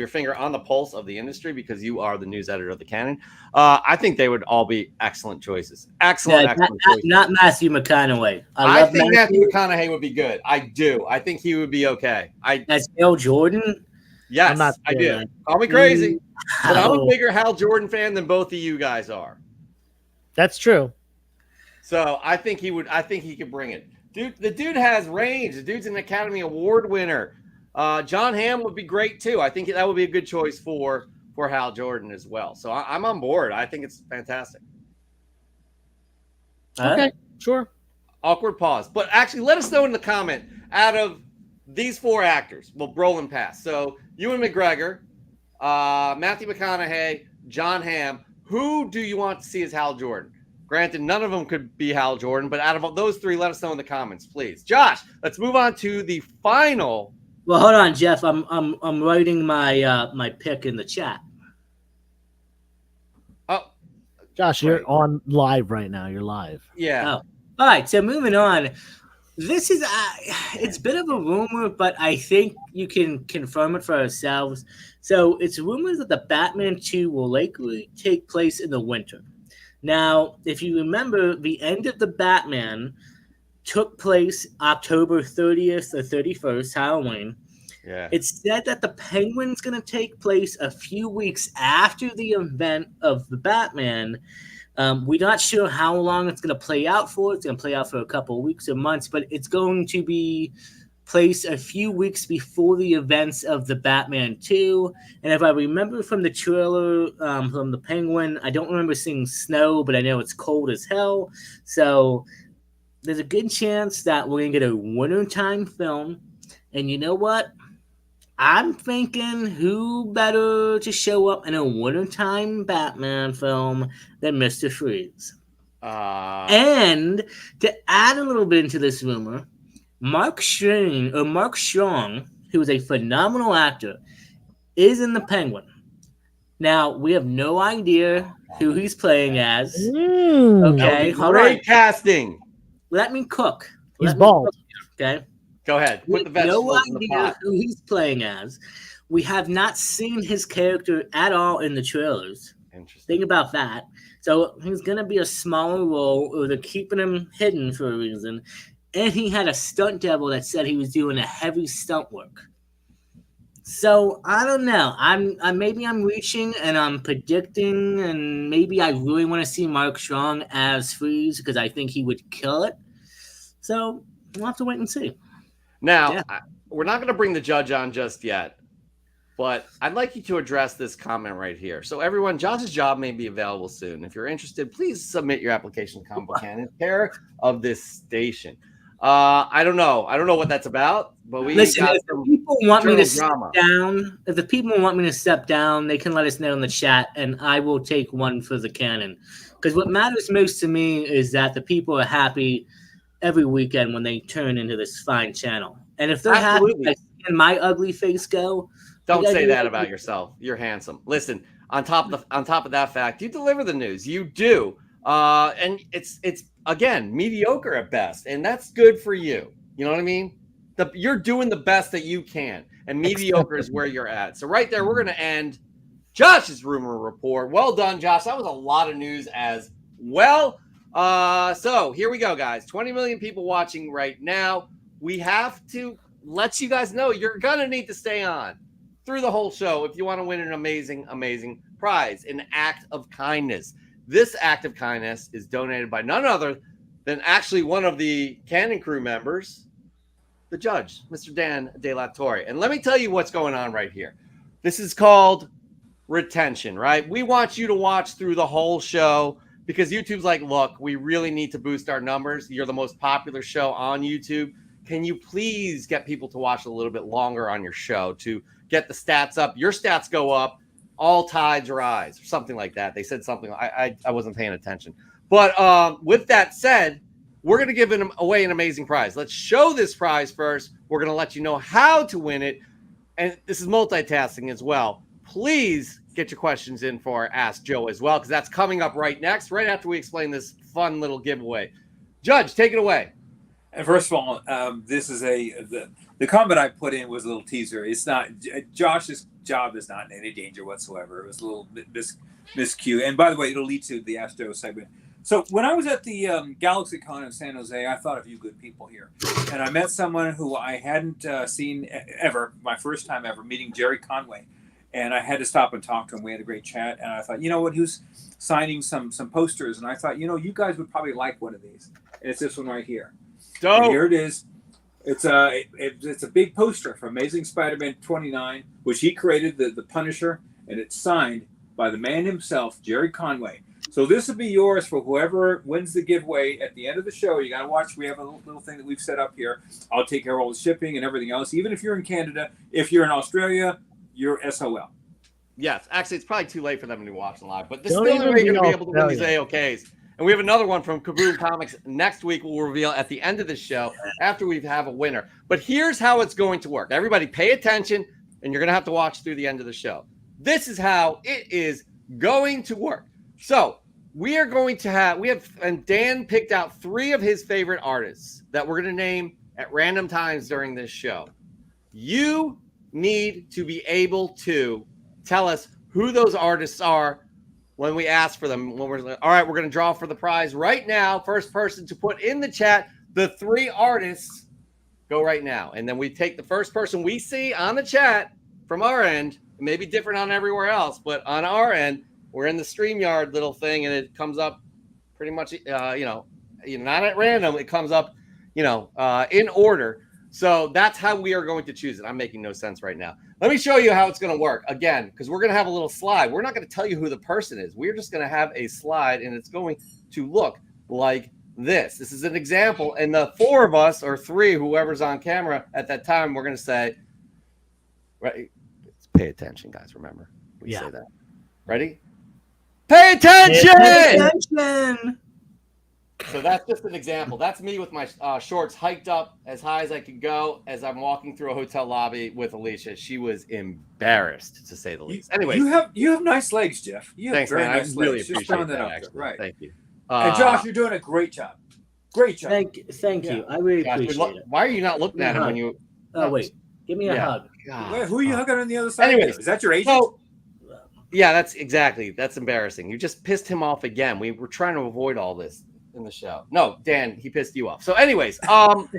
your finger on the pulse of the industry because you are the news editor of the Canon. I think they would all be excellent choices. Excellent choices. Not Matthew McConaughey. I think Matthew McConaughey would be good. I do. I think he would be okay. That's Hal Jordan? Yes, I do. Call me crazy, but I'm a bigger Hal Jordan fan than both of you guys are. That's true. So I think he would. I think he could bring it. Dude, the dude has range. The dude's an Academy Award winner. John Hamm would be great too. I think that would be a good choice for Hal Jordan as well. So I'm on board. I think it's fantastic. Okay, sure. Awkward pause. But actually, let us know in the comment, out of these four actors, we'll roll and pass. So Ewan McGregor, Matthew McConaughey, John Hamm, who do you want to see as Hal Jordan? Granted, none of them could be Hal Jordan, but out of those three, let us know in the comments, please. Josh, let's move on to the final. Well, hold on, Jeff. I'm writing my pick in the chat. Oh, Josh, you're on live right now. You're live. Yeah. Oh. All right. So moving on. This is it's a bit of a rumor, but I think you can confirm it for ourselves. So it's rumors that the Batman 2 will likely take place in the winter. Now, if you remember, the end of the Batman took place October 30th or 31st, Halloween. Yeah. It's said that the Penguin's going to take place a few weeks after the event of the Batman. We're not sure how long it's going to play out for. It's going to play out for a couple of weeks or months, but it's going to be placed a few weeks before the events of the Batman 2. And if I remember from the trailer from the Penguin, I don't remember seeing snow, but I know it's cold as hell. So there's a good chance that we're going to get a wintertime film. And you know what? I'm thinking who better to show up in a wintertime Batman film than Mr. Freeze. And to add a little bit into this rumor, Mark Strong, who is a phenomenal actor, is in the Penguin. Now, we have no idea who he's playing as. Okay, great casting. Let me cook. He's bald. Okay. Go ahead. Put the vegetables in the pot. No idea who he's playing as. We have not seen his character at all in the trailers. Interesting. Think about that. So he's going to be a smaller role, or they're keeping him hidden for a reason. And he had a stunt double that said he was doing a heavy stunt work. So I don't know. Maybe I'm reaching and I'm predicting, and maybe I really want to see Mark Strong as Freeze because I think he would kill it. So we'll have to wait and see. Now, we're not going to bring the judge on just yet, but I'd like you to address this comment right here. So everyone, Josh's job may be available soon. If you're interested, please submit your application to Comic Book Canon, care of this station. I don't know what that's about, but we listen. got If the people want me to drama. step down, if the people want me to step down, they can let us know in the chat, and I will take one for the Canon. Because what matters most to me is that the people are happy every weekend when they turn into this fine channel. And if they're happy by seeing my ugly face go, Don't say that about yourself. You're handsome. Listen, on top of that fact, you deliver the news. You do. And it's again mediocre at best, and that's good for you. You know what I mean? You're doing the best that you can, and mediocre is where you're at. So right there, we're going to end Josh's rumor report. Well done, Josh. That was a lot of news as well. So here we go, guys. 20 million people watching right now. We have to let you guys know you're going to need to stay on through the whole show if you want to win an amazing, amazing prize, an act of kindness. This act of kindness is donated by none other than actually one of the Canon crew members, the judge, Mr. Dan De La Torre. And let me tell you what's going on right here. This is called retention, right? We want you to watch through the whole show because YouTube's like, look, we really need to boost our numbers. You're the most popular show on YouTube. Can you please get people to watch a little bit longer on your show to get the stats up? Your stats go up, all tides rise, or something like that. They said something. I wasn't paying attention. But with that said, we're going to give away an amazing prize. Let's show this prize first. We're going to let you know how to win it. And this is multitasking as well. Please get your questions in for Ask Joe as well, because that's coming up right next, right after we explain this fun little giveaway. Judge, take it away. And first of all, this is the comment I put in was a little teaser. It's not Josh's job is not in any danger whatsoever. It was a little miscue. And by the way, it'll lead to the Ask Joe segment. So when I was at the GalaxyCon in San Jose, I thought of you good people here, and I met someone who I hadn't seen ever. My first time ever meeting Jerry Conway, and I had to stop and talk to him. We had a great chat, and I thought, you know what, he was signing some posters, and I thought, you guys would probably like one of these. And it's this one right here. And here it is. It's a big poster for Amazing Spider-Man 29, which he created, the Punisher, and it's signed by the man himself, Jerry Conway. So this will be yours for whoever wins the giveaway at the end of the show. You got to watch. We have a little thing that we've set up here. I'll take care of all the shipping and everything else. Even if you're in Canada, if you're in Australia, you're SOL. Yes, actually, it's probably too late for them to be watching live, but this is the only way you're going to be able to win these AOKs. And we have another one from Kaboom Comics next week. We'll reveal at the end of the show after we have a winner. But here's how it's going to work. Everybody pay attention, and you're going to have to watch through the end of the show. This is how it is going to work. So we are going to and Dan picked out 3 of his favorite artists that we're going to name at random times during this show. You need to be able to tell us who those artists are when we ask for them. When we're all right, we're going to draw for the prize right now. First person to put in the chat the 3 artists, go right now. And then we take the first person we see on the chat from our end. It may be different on everywhere else, but on our end, we're in the StreamYard little thing, and it comes up pretty much, not at random. It comes up, in order. So that's how we are going to choose it. I'm making no sense right now. Let me show you how it's going to work again, because we're going to have a little slide. We're not going to tell you who the person is. We're just going to have a slide, and it's going to look like this. This is an example. And the 4 of us, or 3, whoever's on camera at that time, we're going to say, right, pay attention, guys. Remember, we say that. Ready? Pay attention! Pay attention! So that's just an example. That's me with my shorts hiked up as high as I could go as I'm walking through a hotel lobby with Alicia. She was embarrassed, to say the least. Anyway, you have nice legs, Jeff. You have thanks, very man. nice I really legs. appreciate that. Actually. Right. Thank you. And Josh, you're doing a great job. Great job. Thank you. I really appreciate it. Why are you not looking at him when you? Oh wait, give me a hug. Wait, who are you hugging on the other side? Anyways, is that your agent? Yeah, that's embarrassing. You just pissed him off again. We were trying to avoid all this in the show. No, Dan, he pissed you off. So anyways,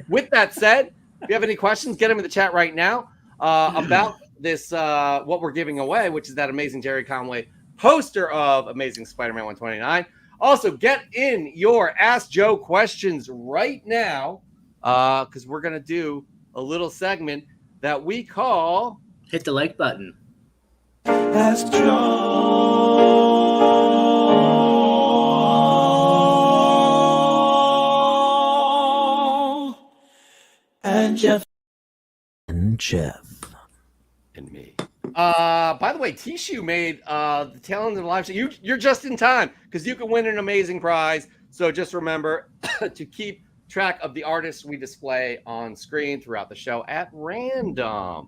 with that said, if you have any questions, get them in the chat right now about this, what we're giving away, which is that amazing Jerry Conway poster of Amazing Spider-Man 129. Also, get in your Ask Joe questions right now, because we're going to do a little segment that we call... Hit the like button. Ask Joe. And Jeff. And me. By the way, Tishu made the tail end of the live show. You're just in time because you can win an amazing prize. So just remember to keep track of the artists we display on screen throughout the show at random.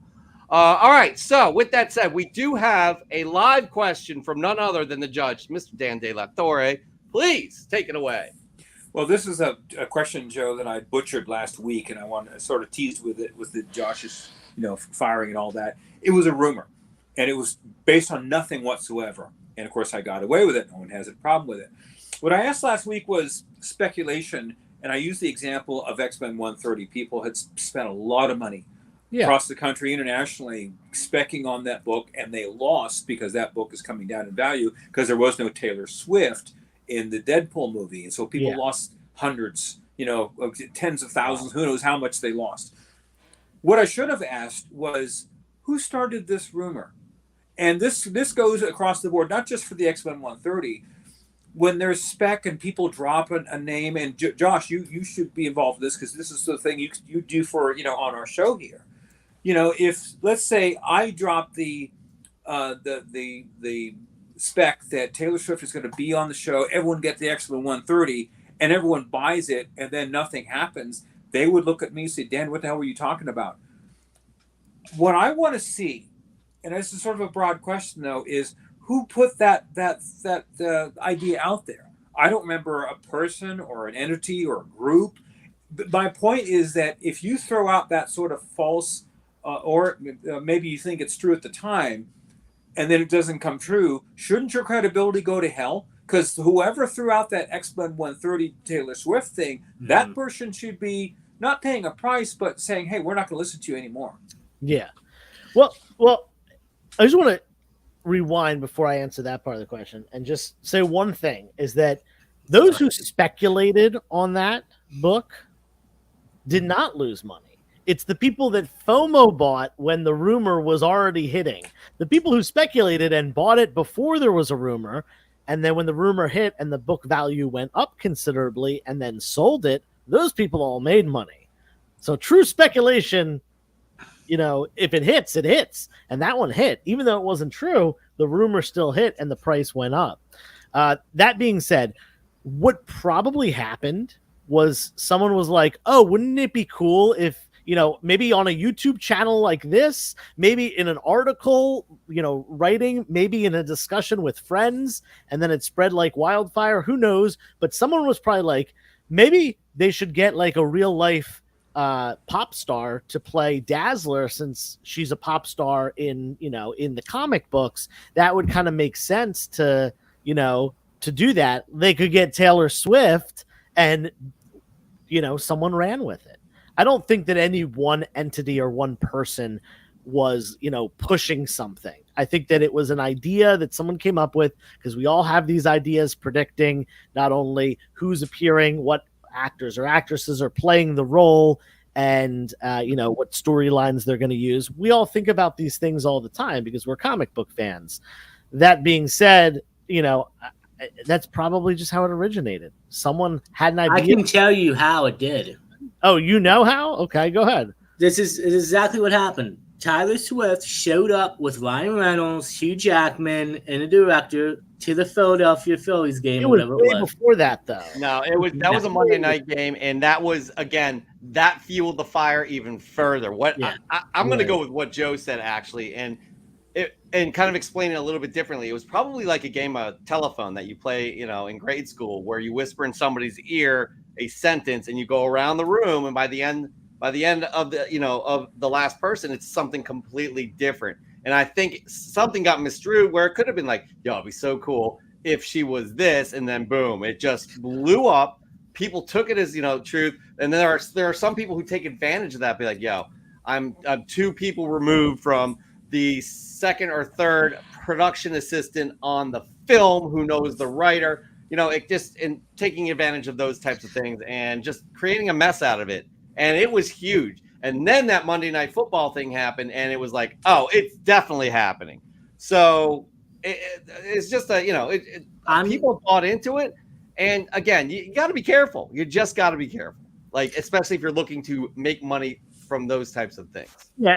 All right. So, with that said, we do have a live question from none other than the judge, Mr. Dan De La Torre. Please take it away. Well, this is a question, Joe, that I butchered last week, and I want to sort of teased with it with the Josh's, firing and all that. It was a rumor, and it was based on nothing whatsoever. And of course, I got away with it. No one has a problem with it. What I asked last week was speculation, and I used the example of X-Men 130. People had spent a lot of money across the country, internationally, specking on that book, and they lost because that book is coming down in value because there was no Taylor Swift in the Deadpool movie. And so people lost hundreds, tens of thousands, who knows how much they lost. What I should have asked was, who started this rumor? And this goes across the board, not just for the X-Men 130. When there's spec and people drop a name, and Josh, you should be involved in this because this is the thing you do for, on our show here. If, let's say, I drop the spec that Taylor Swift is going to be on the show, everyone gets the X-Men 130, and everyone buys it, and then nothing happens, they would look at me and say, Dan, what the hell were you talking about? What I want to see, and this is sort of a broad question, though, is who put that idea out there? I don't remember a person or an entity or a group. But my point is that if you throw out that sort of false, or maybe you think it's true at the time, and then it doesn't come true, shouldn't your credibility go to hell? Because whoever threw out that X-Men 130 Taylor Swift thing, that person should be not paying a price, but saying, hey, we're not going to listen to you anymore. Yeah. Well, I just want to rewind before I answer that part of the question and just say one thing, is that those who speculated on that book did not lose money. It's the people that FOMO bought when the rumor was already hitting. The people who speculated and bought it before there was a rumor, and then when the rumor hit and the book value went up considerably and then sold it, those people all made money. So true speculation, if it hits, it hits. And that one hit. Even though it wasn't true, the rumor still hit and the price went up. That being said, what probably happened was someone was like, oh, wouldn't it be cool if, maybe on a YouTube channel like this, maybe in an article, writing, maybe in a discussion with friends, and then it spread like wildfire, who knows? But someone was probably like, maybe they should get like a real life pop star to play Dazzler, since she's a pop star in the comic books. That would kind of make sense to do that. They could get Taylor Swift, and someone ran with it. I don't think that any one entity or one person was pushing something. I think that it was an idea that someone came up with, because we all have these ideas predicting not only who's appearing, what actors or actresses are playing the role, and what storylines they're going to use. We all think about these things all the time because we're comic book fans. That being said, that's probably just how it originated. Someone had an idea. I can tell you how it did. Oh, you know how? Okay, go ahead. This is exactly what happened. Taylor Swift showed up with Ryan Reynolds, Hugh Jackman, and a director to the Philadelphia Phillies game. It was way before that, though. No, that was a Monday night game, and that was, again, that fueled the fire even further. I'm going to go with what Joe said, actually, and kind of explain it a little bit differently. It was probably like a game of telephone that you play, in grade school, where you whisper in somebody's ear a sentence and you go around the room, and by the end of the last person, it's something completely different. And I think something got misconstrued where it could have been like, yo, it'd be so cool if she was this, and then boom, it just blew up. People took it as truth, and there are some people who take advantage of that, be like, yo, I'm 2 people removed from the second or third production assistant on the film who knows the writer, it just, and taking advantage of those types of things and just creating a mess out of it. And it was huge. And then that Monday Night Football thing happened, and it was like, oh, it's definitely happening. So it's just people bought into it. And again, you got to be careful. You just got to be careful, like, especially if you're looking to make money from those types of things. Yeah,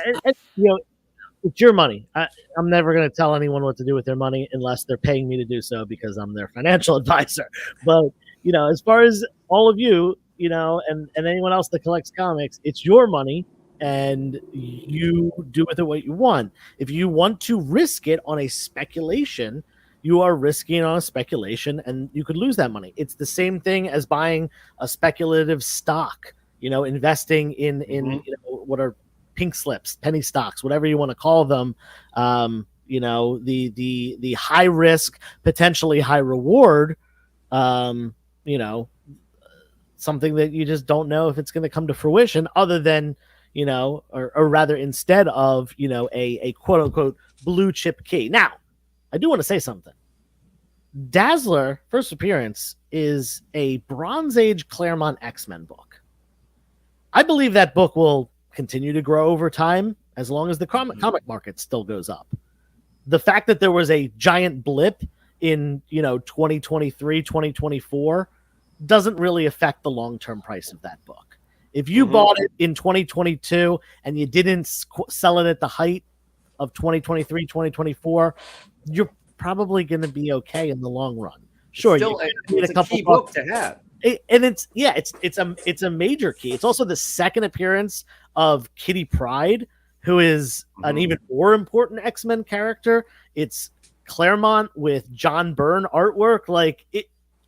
it's your money. I'm never going to tell anyone what to do with their money unless they're paying me to do so, because I'm their financial advisor. But, as far as all of you, and anyone else that collects comics, it's your money. and you do with it what you want. If you want to risk it on a speculation, you are risking it on a speculation, and you could lose that money. It's the same thing as buying a speculative stock. Investing in what are pink slips, penny stocks, whatever you want to call them. The high risk, potentially high reward. Something that you just don't know if it's going to come to fruition, other than or rather instead of a quote unquote blue chip key. Now, I do want to say something. Dazzler First Appearance is a Bronze Age Claremont X-Men book. I believe that book will continue to grow over time as long as the comic market still goes up. The fact that there was a giant blip in 2023, 2024 doesn't really affect the long-term price of that book. If you bought it in 2022 and you didn't sell it at the height of 2023, 2024, you're probably going to be okay in the long run. Sure, it's a key book to have. It's a major key. It's also the second appearance of Kitty Pryde, who is an even more important X-Men character. It's Claremont with John Byrne artwork. Like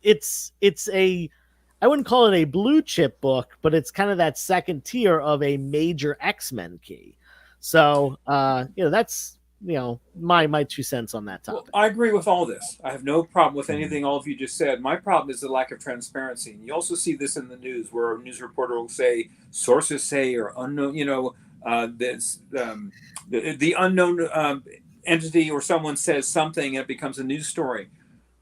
it's a, I wouldn't call it a blue chip book, but it's kind of that second tier of a major X-Men key. So that's my 2 cents on that topic. Well, I agree with all this. I have no problem with anything all of you just said. My problem is the lack of transparency. And you also see this in the news, where a news reporter will say, sources say, or unknown, the unknown entity or someone says something and it becomes a news story.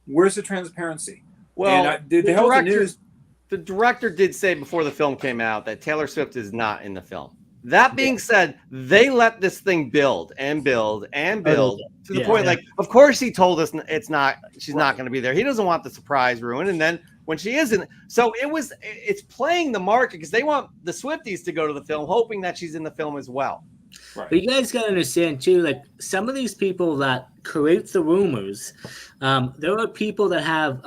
Where's the transparency? Well, the director did say before the film came out that Taylor Swift is not in the film. That being said, they let this thing build and build and build to the point, like, of course he told us she's not going to be there. He doesn't want the surprise ruined. And then when she isn't, so it's playing the market because they want the Swifties to go to the film, hoping that she's in the film as well. Right. But you guys got to understand too, like some of these people that create the rumors, there are people that have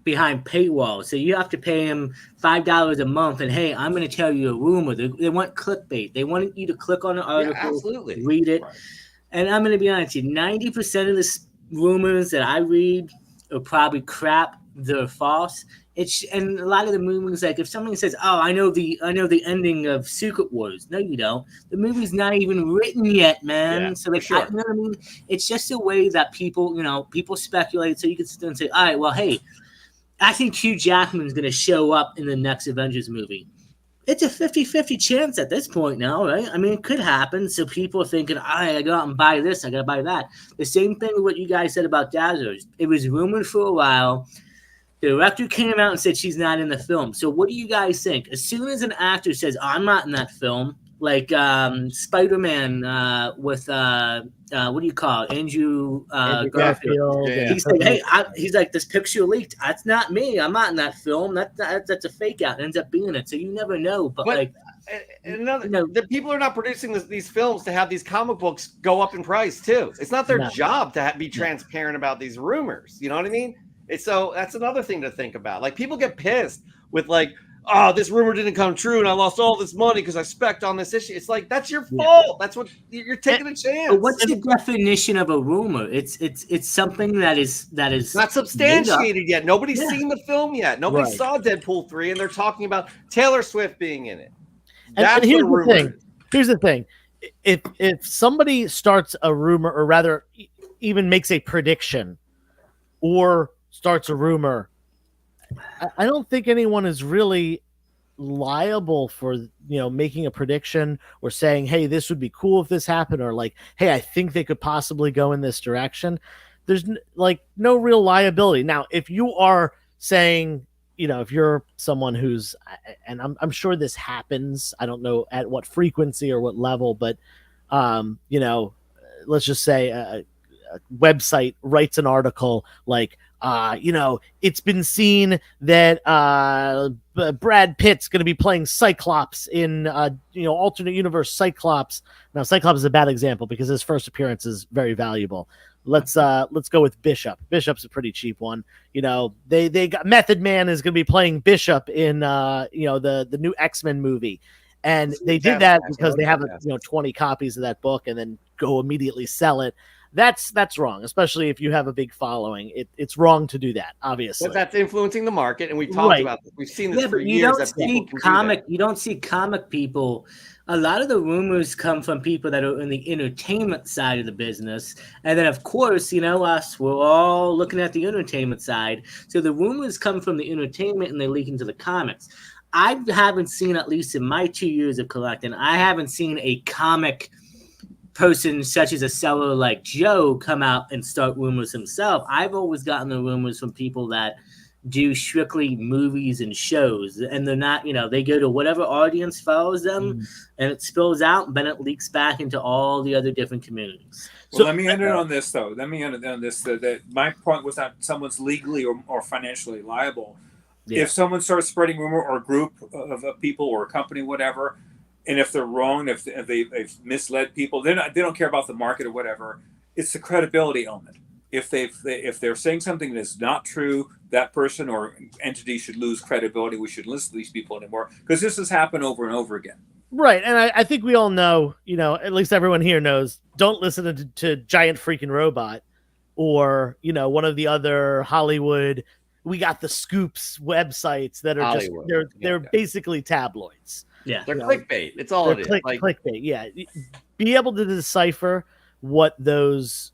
behind paywalls, so you have to pay them $5 a month. And hey, I'm going to tell you a rumor. They want clickbait. They want you to click on the article, read it. Right. And I'm going to be honest, 90% of the rumors that I read are probably crap. They're false. And a lot of the movies, like if somebody says, "Oh, I know the ending of Secret Wars," no, you don't. The movie's not even written yet, man. Yeah, so like, you know what I mean? It's just a way that people speculate. So you can sit there and say, "All right, well, hey, I think Hugh Jackman's going to show up in the next Avengers movie." It's a 50-50 chance at this point now, right? I mean, it could happen. So people are thinking, all right, I go out and buy this, I got to buy that. The same thing with what you guys said about Dazzler. It was rumored for a while. The director came out and said she's not in the film. So what do you guys think? As soon as an actor says, "Oh, I'm not in that film," like Spider-Man with what do you call it? Andrew Garfield. Yeah. He said, "Hey," he's like, "This picture leaked. That's not me. I'm not in that film. That's a fake out." It ends up being it. So you never know. But like, the people are not producing these films to have these comic books go up in price too. It's not their job to be transparent about these rumors. You know what I mean? So that's another thing to think about. Like people get pissed with like, "Oh, this rumor didn't come true and I lost all this money because I spec'd on this issue." It's like, that's your fault. That's what you're taking a chance. But what's the definition of a rumor? It's something that is not substantiated yet. Nobody's seen the film yet. Nobody saw Deadpool 3 and they're talking about Taylor Swift being in it. And here's the thing. Here's the thing. If somebody starts a rumor, or rather even makes a prediction or starts a rumor, I don't think anyone is really liable for making a prediction or saying, "Hey, this would be cool if this happened," or like, "Hey, I think they could possibly go in this direction." There's no real liability. Now, if you are saying, if you're someone who's, and I'm sure this happens, I don't know at what frequency or what level, but let's just say a website writes an article like, it's been seen that Brad Pitt's going to be playing Cyclops in, alternate universe Cyclops. Now, Cyclops is a bad example because his first appearance is very valuable. Let's go with Bishop. Bishop's a pretty cheap one. They got Method Man is going to be playing Bishop in, the new X-Men movie. And they did that because they have 20 copies of that book and then go immediately sell it. That's wrong, especially if you have a big following. It's wrong to do that, obviously. But that's influencing the market, and we talked about this. We've seen this for years. You don't see comic people. A lot of the rumors come from people that are in the entertainment side of the business, and then of course, us, we're all looking at the entertainment side. So the rumors come from the entertainment, and they leak into the comics. I haven't seen, at least in my 2 years of collecting, I haven't seen a comic person such as a seller like Joe come out and start rumors himself. I've always gotten the rumors from people that do strictly movies and shows, and they're not, they go to whatever audience follows them, and it spills out, and then it leaks back into all the other different communities. Well, let me end it on this, though. That my point was not someone's legally or financially liable. Yeah. If someone starts spreading rumor, or a group of people or a company, whatever, and if they're wrong, if they've misled people, they don't care about the market or whatever. It's the credibility element. If they're saying something that's not true, that person or entity should lose credibility. We shouldn't listen to these people anymore, because this has happened over and over again. Right, and I think we all know, at least everyone here knows, don't listen to Giant Freaking Robot or, one of the other Hollywood, we got the scoops websites that are Hollywood. They're basically tabloids. Yeah, they're clickbait. It's all it is. Clickbait. Yeah, be able to decipher what those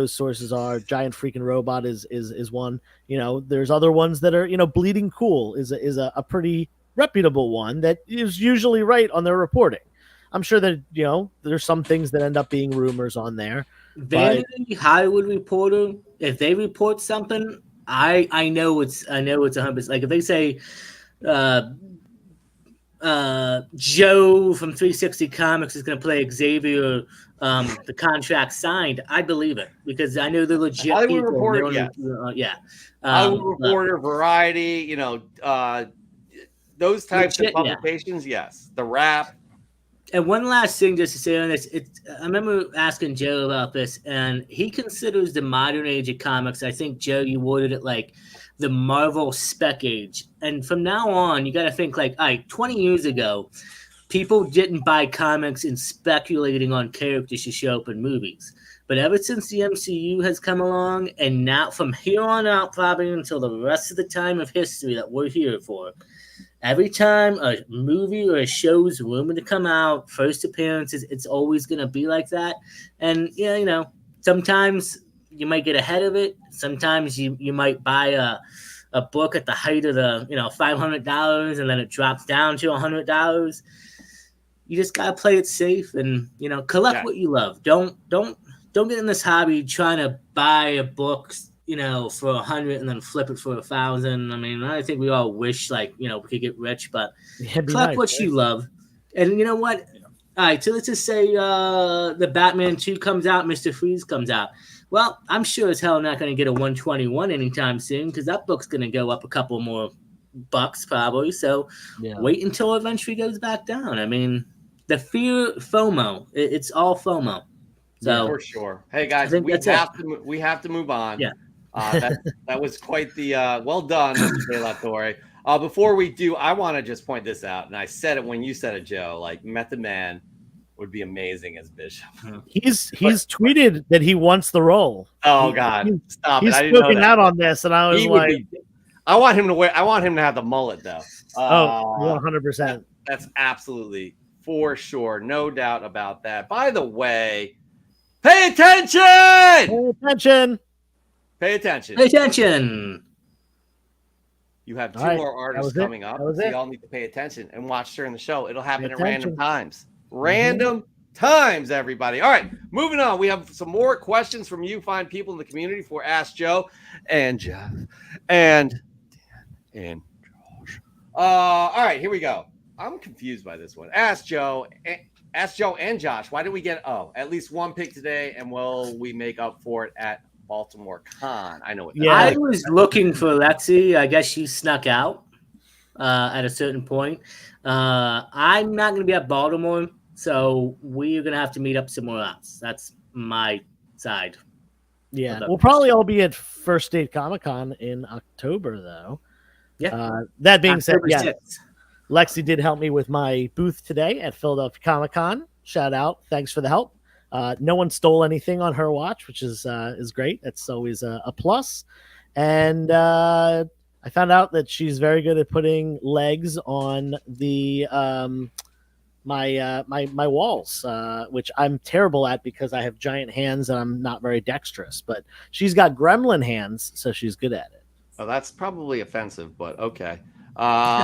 sources are. Giant Freaking Robot is one. There's other ones that are, Bleeding Cool is a pretty reputable one that is usually right on their reporting. I'm sure that there's some things that end up being rumors on there. Vanity Hollywood Reporter, if they report something, I know it's 100%. Like if they say Joe from 360 Comics is going to play Xavier, the contract signed, I believe it, because I know they're legit. Hollywood Reporter, Hollywood Reporter, Variety, those types of publications, yes. The Wrap. And one last thing just to say on this, I remember asking Joe about this, and he considers the modern age of comics, I think, Joe, you worded it like the Marvel spec age. And from now on, you got to think like, all right, 20 years ago, people didn't buy comics and speculating on characters to show up in movies. But ever since the MCU has come along, and now from here on out, probably until the rest of the time of history that we're here for, every time a movie or a show is rumored to come out, first appearances, it's always going to be like that. And, sometimes you might get ahead of it. Sometimes you might buy a book at the height of the, $500, and then it drops down to $100. You just got to play it safe and, collect what you love. Don't get in this hobby trying to buy a book, for 100 and then flip it for 1,000. I mean, I think we all wish we could get rich, but collect what you love. And you know what? All right, so let's just say the Batman 2 comes out, Mr. Freeze comes out. Well, I'm sure as hell not going to get a 121 anytime soon, because that book's going to go up a couple more bucks probably. So wait until it eventually goes back down. I mean, the fear, FOMO, it's all FOMO. So for sure. Hey guys, we have to move on. Yeah. That was quite the well done, Mr. De La Torre. Before we do, I want to just point this out, and I said it when you said it, Joe. Like Method Man would be amazing as Bishop. He's tweeted that he wants the role. Oh God, stop it! He's spoken out on this, and I was I want him to have the mullet though. 100%. That's absolutely for sure, no doubt about that. By the way, pay attention! Pay attention! Pay attention. Pay attention. You have two more artists coming up. So y'all need to pay attention and watch during the show. It'll happen at random times. Random times, everybody. All right, moving on. We have some more questions from you fine people in the community for Ask Joe and Jeff and Dan and Josh. All right, here we go. I'm confused by this one. Ask Joe and Josh. Why did we get at least one pick today, and will we make up for it at Baltimore Con? I know what that I was looking for Lexi. I guess she snuck out at a certain point. I'm not going to be at Baltimore, so we're going to have to meet up somewhere else. That's my side. Yeah, we'll probably all be at First State Comic Con in October, though. Yeah. That being said, Lexi did help me with my booth today at Philadelphia Comic Con. Shout out. Thanks for the help. No one stole anything on her watch, which is great. That's always a plus. And I found out that she's very good at putting legs on the my walls, which I'm terrible at because I have giant hands and I'm not very dexterous. But she's got gremlin hands, so she's good at it. Oh, that's probably offensive, but okay.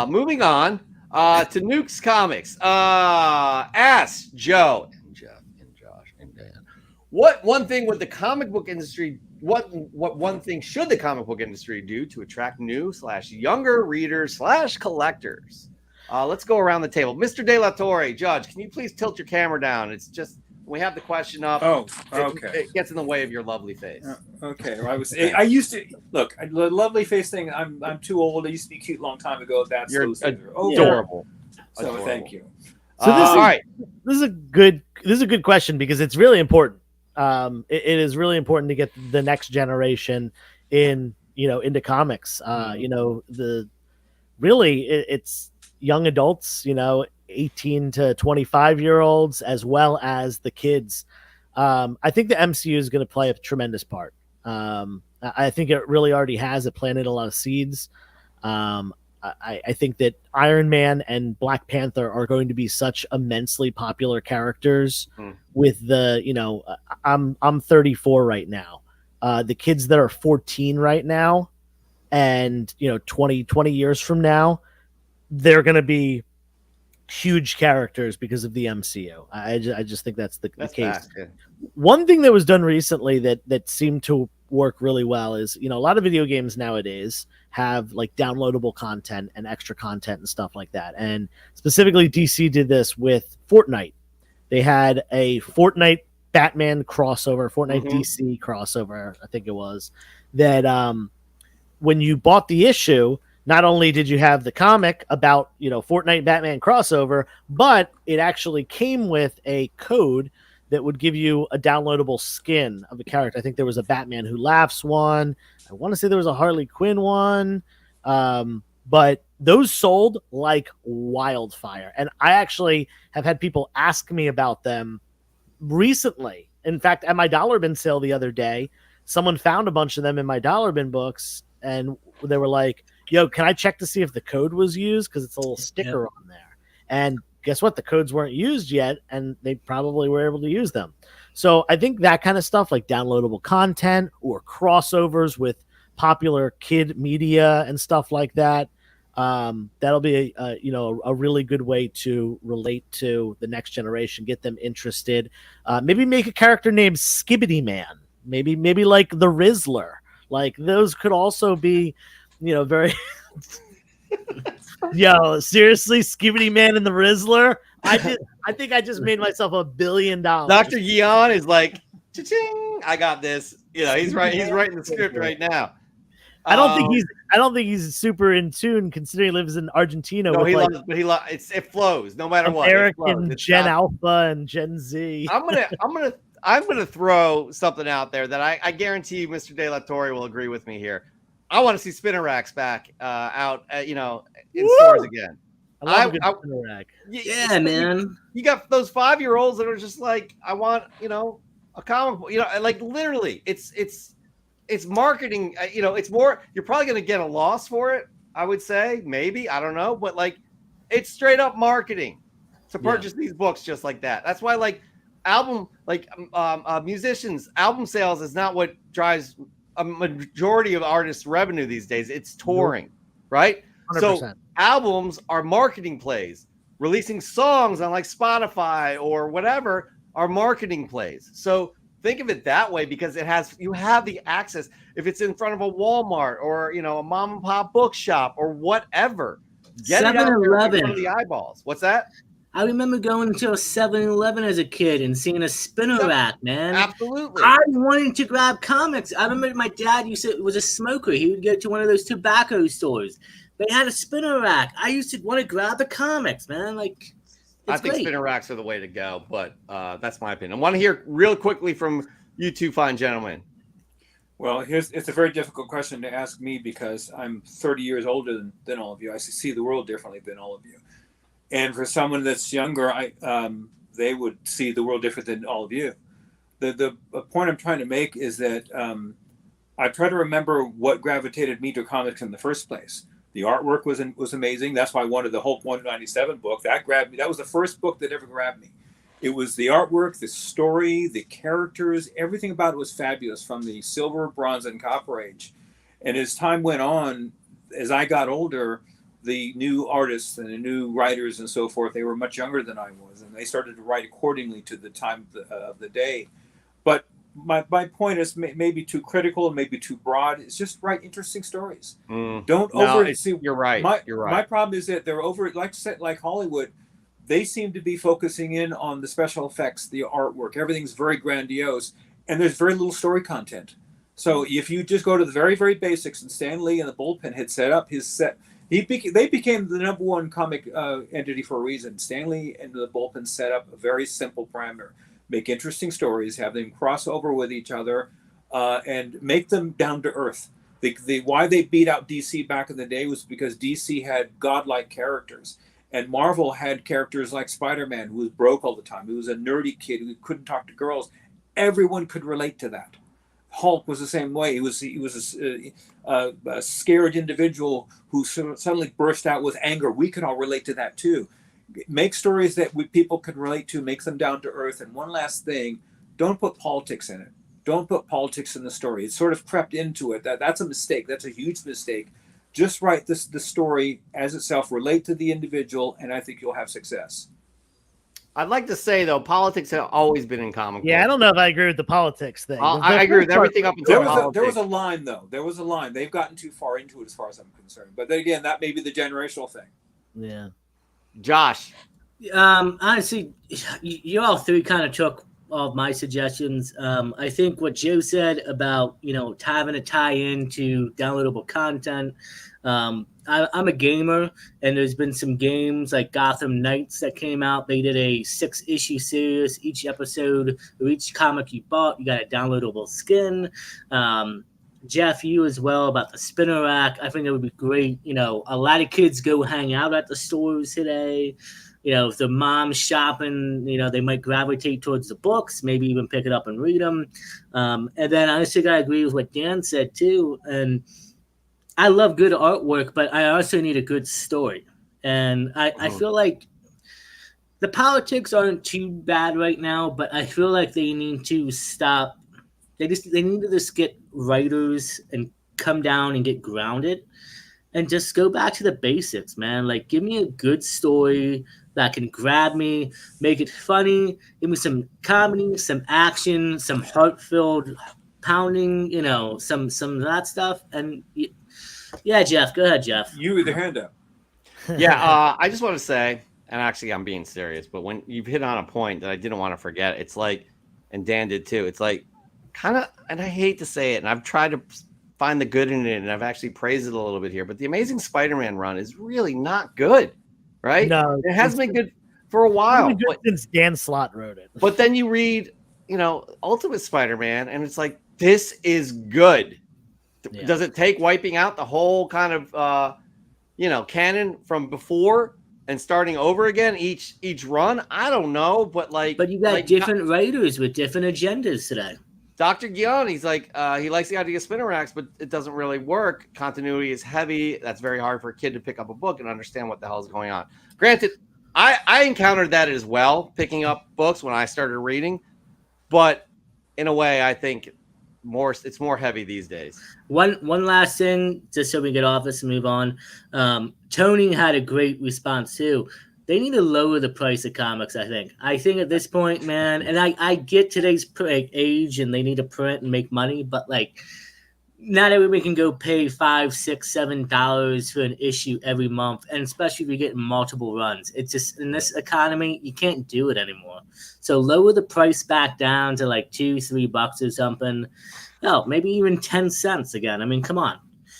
Moving on to Nuke's Comics. Ask Joe and Jeff and Josh and Dan. What one thing would the comic book industry? What one thing should the comic book industry do to attract new / younger readers / collectors? Let's go around the table. Mr. De La Torre, Judge, can you please tilt your camera down? It's just we have the question up. Oh, okay. It gets in the way of your lovely face. Okay. Well, I used to look the lovely face thing. I'm too old. I used to be cute a long time ago. That's You're those things are over. adorable. So Adorable. thank you. So all right. This is a good question because it's really important. It is really important to get the next generation into comics. It's young adults, 18 to 25-year-olds, as well as the kids. I think the MCU is going to play a tremendous part. I think it really already has. It planted a lot of seeds. I think that Iron Man and Black Panther are going to be such immensely popular characters. With the, I'm 34 right now. The kids that are 14 right now, and 20 years from now, they're going to be huge characters because of the MCU. I just think that's the case. Fast, yeah. One thing that was done recently that seemed to work really well is, a lot of video games nowadays have like downloadable content and extra content and stuff like that. And specifically DC did this with Fortnite. They had a Fortnite Batman crossover, Fortnite DC crossover, I think it was, that when you bought the issue, not only did you have the comic about, Fortnite Batman crossover, but it actually came with a code that would give you a downloadable skin of a character. I think there was a Batman Who Laughs one. I want to say there was a Harley Quinn one. But those sold like wildfire. And I actually have had people ask me about them recently. In fact, at my dollar bin sale the other day, someone found a bunch of them in my dollar bin books, and they were like, yo, can I check to see if the code was used? Because it's a little sticker on there. And guess what? The codes weren't used yet, and they probably were able to use them. So I think that kind of stuff, like downloadable content or crossovers with popular kid media and stuff like that, that'll be a really good way to relate to the next generation, get them interested. Maybe make a character named Skibbity Man. Maybe like the Rizzler. Like those could also be, very. Yo, seriously, Skibbity Man and the Rizzler. I think I just made myself $1 billion. Dr. Gian is like, cha-ching, I got this. He's right. He's writing the script right now. I don't think he's super in tune, considering he lives in Argentina. No, with it flows no matter what. American Gen Alpha and Gen Z. I'm gonna throw something out there that I guarantee Mr. De La Torre will agree with me here. I want to see spinner racks back out, in stores again. I love a good spinner rack. Yeah, man. You got those 5-year-olds that are just like, I want, a comic book. Like literally, it's marketing. It's more. You're probably going to get a loss for it. I would say maybe, I don't know, but like, it's straight up marketing to purchase these books just like that. That's why musicians album sales is not what drives a majority of artists' revenue these days. It's touring, right? 100%. So albums are marketing plays. Releasing songs on like Spotify or whatever are marketing plays. So think of it that way, because you have the access. If it's in front of a Walmart or a mom and pop bookshop or whatever, get it out there in front of the eyeballs. What's that? I remember going to a 7-Eleven as a kid and seeing a spinner rack, man. Absolutely. I wanted to grab comics. I remember my dad was a smoker. He would go to one of those tobacco stores. They had a spinner rack. I used to want to grab the comics, man. Like, I think spinner racks are the way to go, but that's my opinion. I want to hear real quickly from you two fine gentlemen. Well, it's a very difficult question to ask me because I'm 30 years older than all of you. I see the world differently than all of you. And for someone that's younger, they would see the world different than all of you. The point I'm trying to make is that I try to remember what gravitated me to comics in the first place. The artwork was amazing. That's why I wanted the Hulk 197 book. That grabbed me. That was the first book that ever grabbed me. It was the artwork, the story, the characters, everything about it was fabulous from the Silver, Bronze, and Copper Age. And as time went on, as I got older, the new artists and the new writers and so forth, they were much younger than I was, and they started to write accordingly to the time of the day. But my point is maybe too critical and maybe too broad. It's just write interesting stories. Don't see. You're right. You're right. My problem is that they're over, like Hollywood. They seem to be focusing in on the special effects, the artwork. Everything's very grandiose, and there's very little story content. So if you just go to the very, very basics, and Stan Lee and the Bullpen had set up his set, they became the number one comic entity for a reason. Stan Lee and the Bullpen set up a very simple parameter: make interesting stories, have them cross over with each other, and make them down to earth. Why they beat out DC back in the day was because DC had godlike characters. And Marvel had characters like Spider-Man, who was broke all the time. He was a nerdy kid who couldn't talk to girls. Everyone could relate to that. Hulk was the same way. He was a scared individual who suddenly burst out with anger. We could all relate to that too. Make stories that people can relate to, make them down to earth. And one last thing, don't put politics in it. Don't put politics in the story. It's sort of crept into it. That's a mistake. That's a huge mistake. Just write the story as itself, relate to the individual, and I think you'll have success. I'd like to say, though, politics have always been in comic books. Yeah, I don't know if I agree with the politics thing. I agree with everything up until politics. There was a line, though. There was a line. They've gotten too far into it as far as I'm concerned. But then again, that may be the generational thing. Yeah. Josh. Honestly, you all three kind of took all of my suggestions. I think what Joe said about, having to tie into downloadable content. I'm a gamer, and there's been some games like Gotham Knights that came out. They did a 6-issue series. Each episode or each comic you bought, you got a downloadable skin. Jeff, you as well about the spinner rack. I think that would be great. A lot of kids go hang out at the stores today. If their mom's shopping, they might gravitate towards the books, maybe even pick it up and read them. And then I think I agree with what Dan said too. And I love good artwork, but I also need a good story. And I feel like the politics aren't too bad right now, but I feel like they need to stop. They need to just get writers and come down and get grounded and just go back to the basics, man. Like, give me a good story that can grab me, make it funny, give me some comedy, some action, some heart-filled pounding, some of that stuff. And yeah, Jeff, go ahead, Jeff. You with the hand up. Yeah, I just want to say, and actually I'm being serious, but when you've hit on a point that I didn't want to forget, it's like, and Dan did too, it's like kind of, and I hate to say it, and I've tried to find the good in it, and I've actually praised it a little bit here, but the Amazing Spider-Man run is really not good, right? No. It has been good for a while. Since Dan Slott wrote it. But then you read, Ultimate Spider-Man, and it's like, this is good. Yeah. Does it take wiping out the whole kind of, canon from before and starting over again each run? I don't know, but But you got different writers with different agendas today. Dr. Guion, he's like, he likes the idea of spinner racks, but it doesn't really work. Continuity is heavy. That's very hard for a kid to pick up a book and understand what the hell is going on. Granted, I encountered that as well, picking up books when I started reading, but in a way, I think it's more heavy these days. One last thing, just so we get off this and move on. Tony had a great response too. They need to lower the price of comics, I think. I think at this point, man, and I get today's age and they need to print and make money, but not everybody can go pay $5, $6, $7 for an issue every month, and especially if you're getting multiple runs. It's just, in this economy, you can't do it anymore. So lower the price back down to $2-$3 or something. No, maybe even 10 cents again. I mean, come on.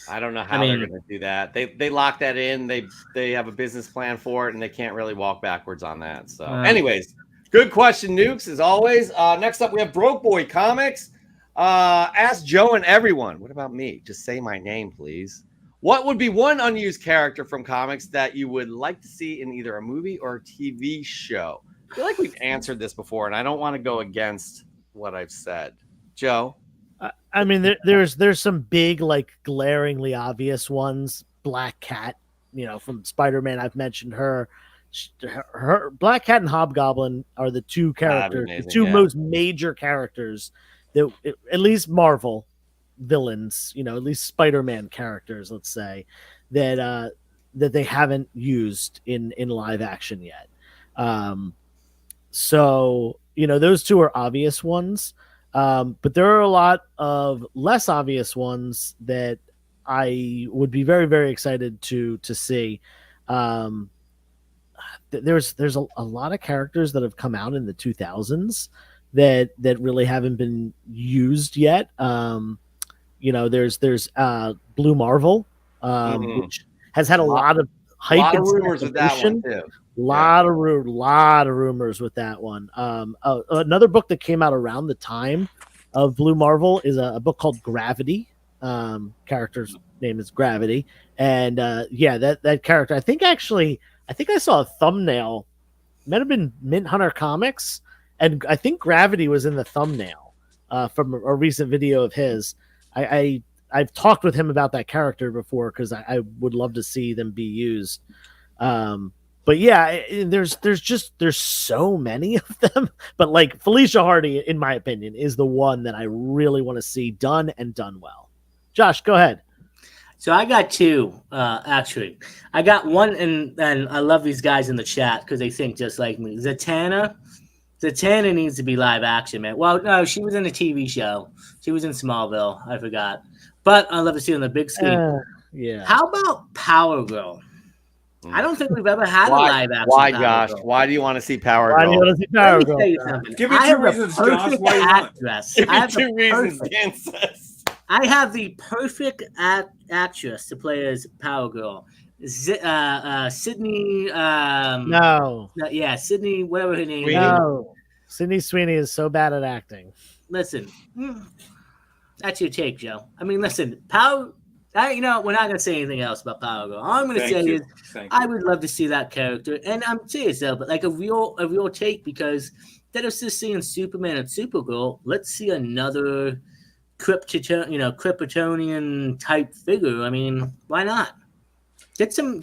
I don't know how they're going to do that. They lock that in. They have a business plan for it, and they can't really walk backwards on that. So, anyways, good question, Nukes, as always. Next up, we have Broke Boy Comics. Ask Joe and everyone. What about me? Just say my name, please. What would be one unused character from comics that you would like to see in either a movie or a TV show? I feel like we've answered this before, and I don't want to go against what I've said. Joe? I mean, there's some big, like, glaringly obvious ones. Black Cat, from Spider-Man. I've mentioned her. Her Black Cat and Hobgoblin are the two characters, the two most major characters that, at least Marvel villains, at least Spider-Man characters, let's say, that they haven't used in live action yet. So those two are obvious ones. But there are a lot of less obvious ones that I would be very, very excited to see. There's a lot of characters that have come out in the 2000s that really haven't been used yet. There's Blue Marvel, which has had a lot of hype, a lot of rumors with that one too. Lot of rumors with that one. Another book that came out around the time of Blue Marvel is a book called Gravity. Character's name is Gravity, and that character. I think I saw a thumbnail. Might have been Mint Hunter Comics, and I think Gravity was in the thumbnail from a recent video of his. I've talked with him about that character before because I would love to see them be used. But yeah, there's so many of them. But like Felicia Hardy, in my opinion, is the one that I really want to see done and done well. Josh, go ahead. So I got two, actually. I got one, and I love these guys in the chat because they think just like me. Zatanna needs to be live action, man. Well, no, she was in a TV show. She was in Smallville. I forgot. But I'd love to see her on the big screen. Yeah. How about Power Girl? I don't think we've ever had a live action. Why, Power Josh? Girl. Why do you want to see Power Girl? Why do you want to see Power Girl? Let me tell you something. Give me two reasons, Josh. Why you want? Give me two reasons, Dan says. I have the perfect actress to play as Power Girl. Sydney. No. Yeah, Sydney, whatever her name is. No. Sydney Sweeney is so bad at acting. Listen, that's your take, Joe. I mean, listen, Power. We're not going to say anything else about Power Girl. All I'm going to say is I would love to see that character. And I'm serious, though, but like a real take, because instead of just seeing Superman and Supergirl, let's see another Kryptonian type figure. I mean, why not? Get some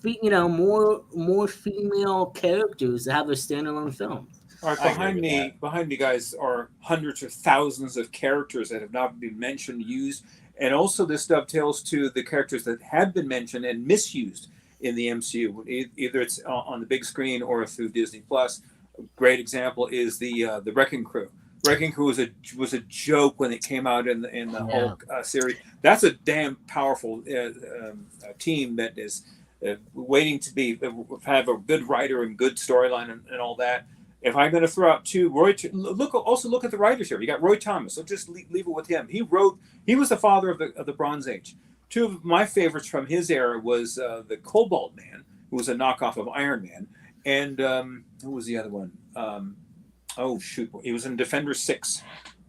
more female characters to have their standalone films. All right, behind me, guys, are hundreds or thousands of characters that have not been mentioned, used, and also this dovetails to the characters that have been mentioned and misused in the MCU. Either it's on the big screen or through Disney Plus. A great example is the Wrecking Crew. Wrecking Crew was a joke when it came out in the Hulk series. That's a damn powerful team that is waiting to have a good writer and good storyline and all that. If I'm going to throw out two, look at the writers here. You got Roy Thomas. So just leave it with him. He was the father of the Bronze Age. Two of my favorites from his era was the Cobalt Man, who was a knockoff of Iron Man, and who was the other one? He was in Defender 6,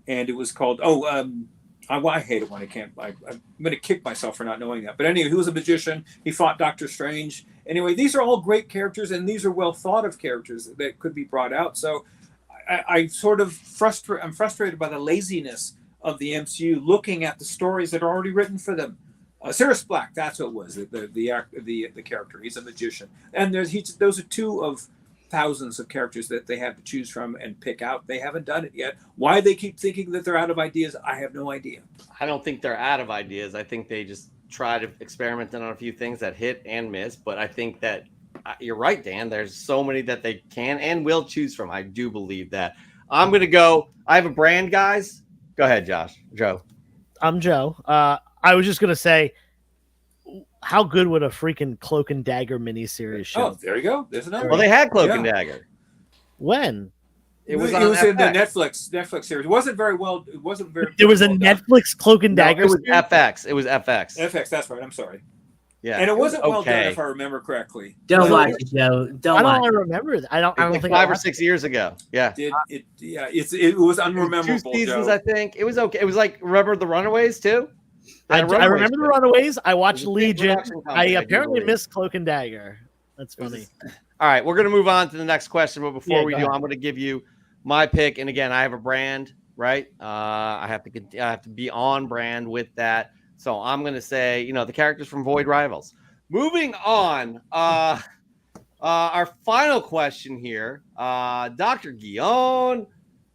and it was called I hate it when I can't. I'm going to kick myself for not knowing that. But anyway, he was a magician. He fought Doctor Strange. Anyway, these are all great characters, and these are well thought of characters that could be brought out. So I'm frustrated by the laziness of the MCU looking at the stories that are already written for them. Sirius Black, that's what it was, the character. He's a magician. And those are two of thousands of characters that they have to choose from and pick out. They haven't done it yet. Why they keep thinking that they're out of ideas, I have no idea. I don't think they're out of ideas. I think they just try to experiment on a few things that hit and miss. But I think that you're right, Dan. There's so many that they can and will choose from. I do believe that. I'm going to go. I have a brand, guys. Go ahead, Joe. I'm Joe. I was just going to say, how good would a freaking Cloak and Dagger miniseries show? Oh, there you go. There's another. Well, they had Cloak and Dagger. When? It was in the Netflix series. It wasn't very well. It wasn't very. There was a well Netflix Cloak and Dagger. It was FX. It was FX. FX. That's right. I'm sorry. Yeah, And it wasn't well done, okay. if I remember correctly. Don't So watch it, Joe. Don't I watch don't it. remember that. I don't Like think 5 or 6 years ago. Yeah. it was unrememberable, 2 seasons, Joe. I think. It was okay. It was like, remember the Runaways too? I remember the Runaways. I watched It was a big Legion. production I company, I do apparently believe. missed Cloak and Dagger. That's funny. All right, we're going to move on to the next question. But before Yeah, we go do, ahead. I'm going to give you my pick. And again, I have a brand, right? I have to be on brand with that. So I'm going to say, the characters from Void Rivals. Moving on, our final question here, Dr. Guion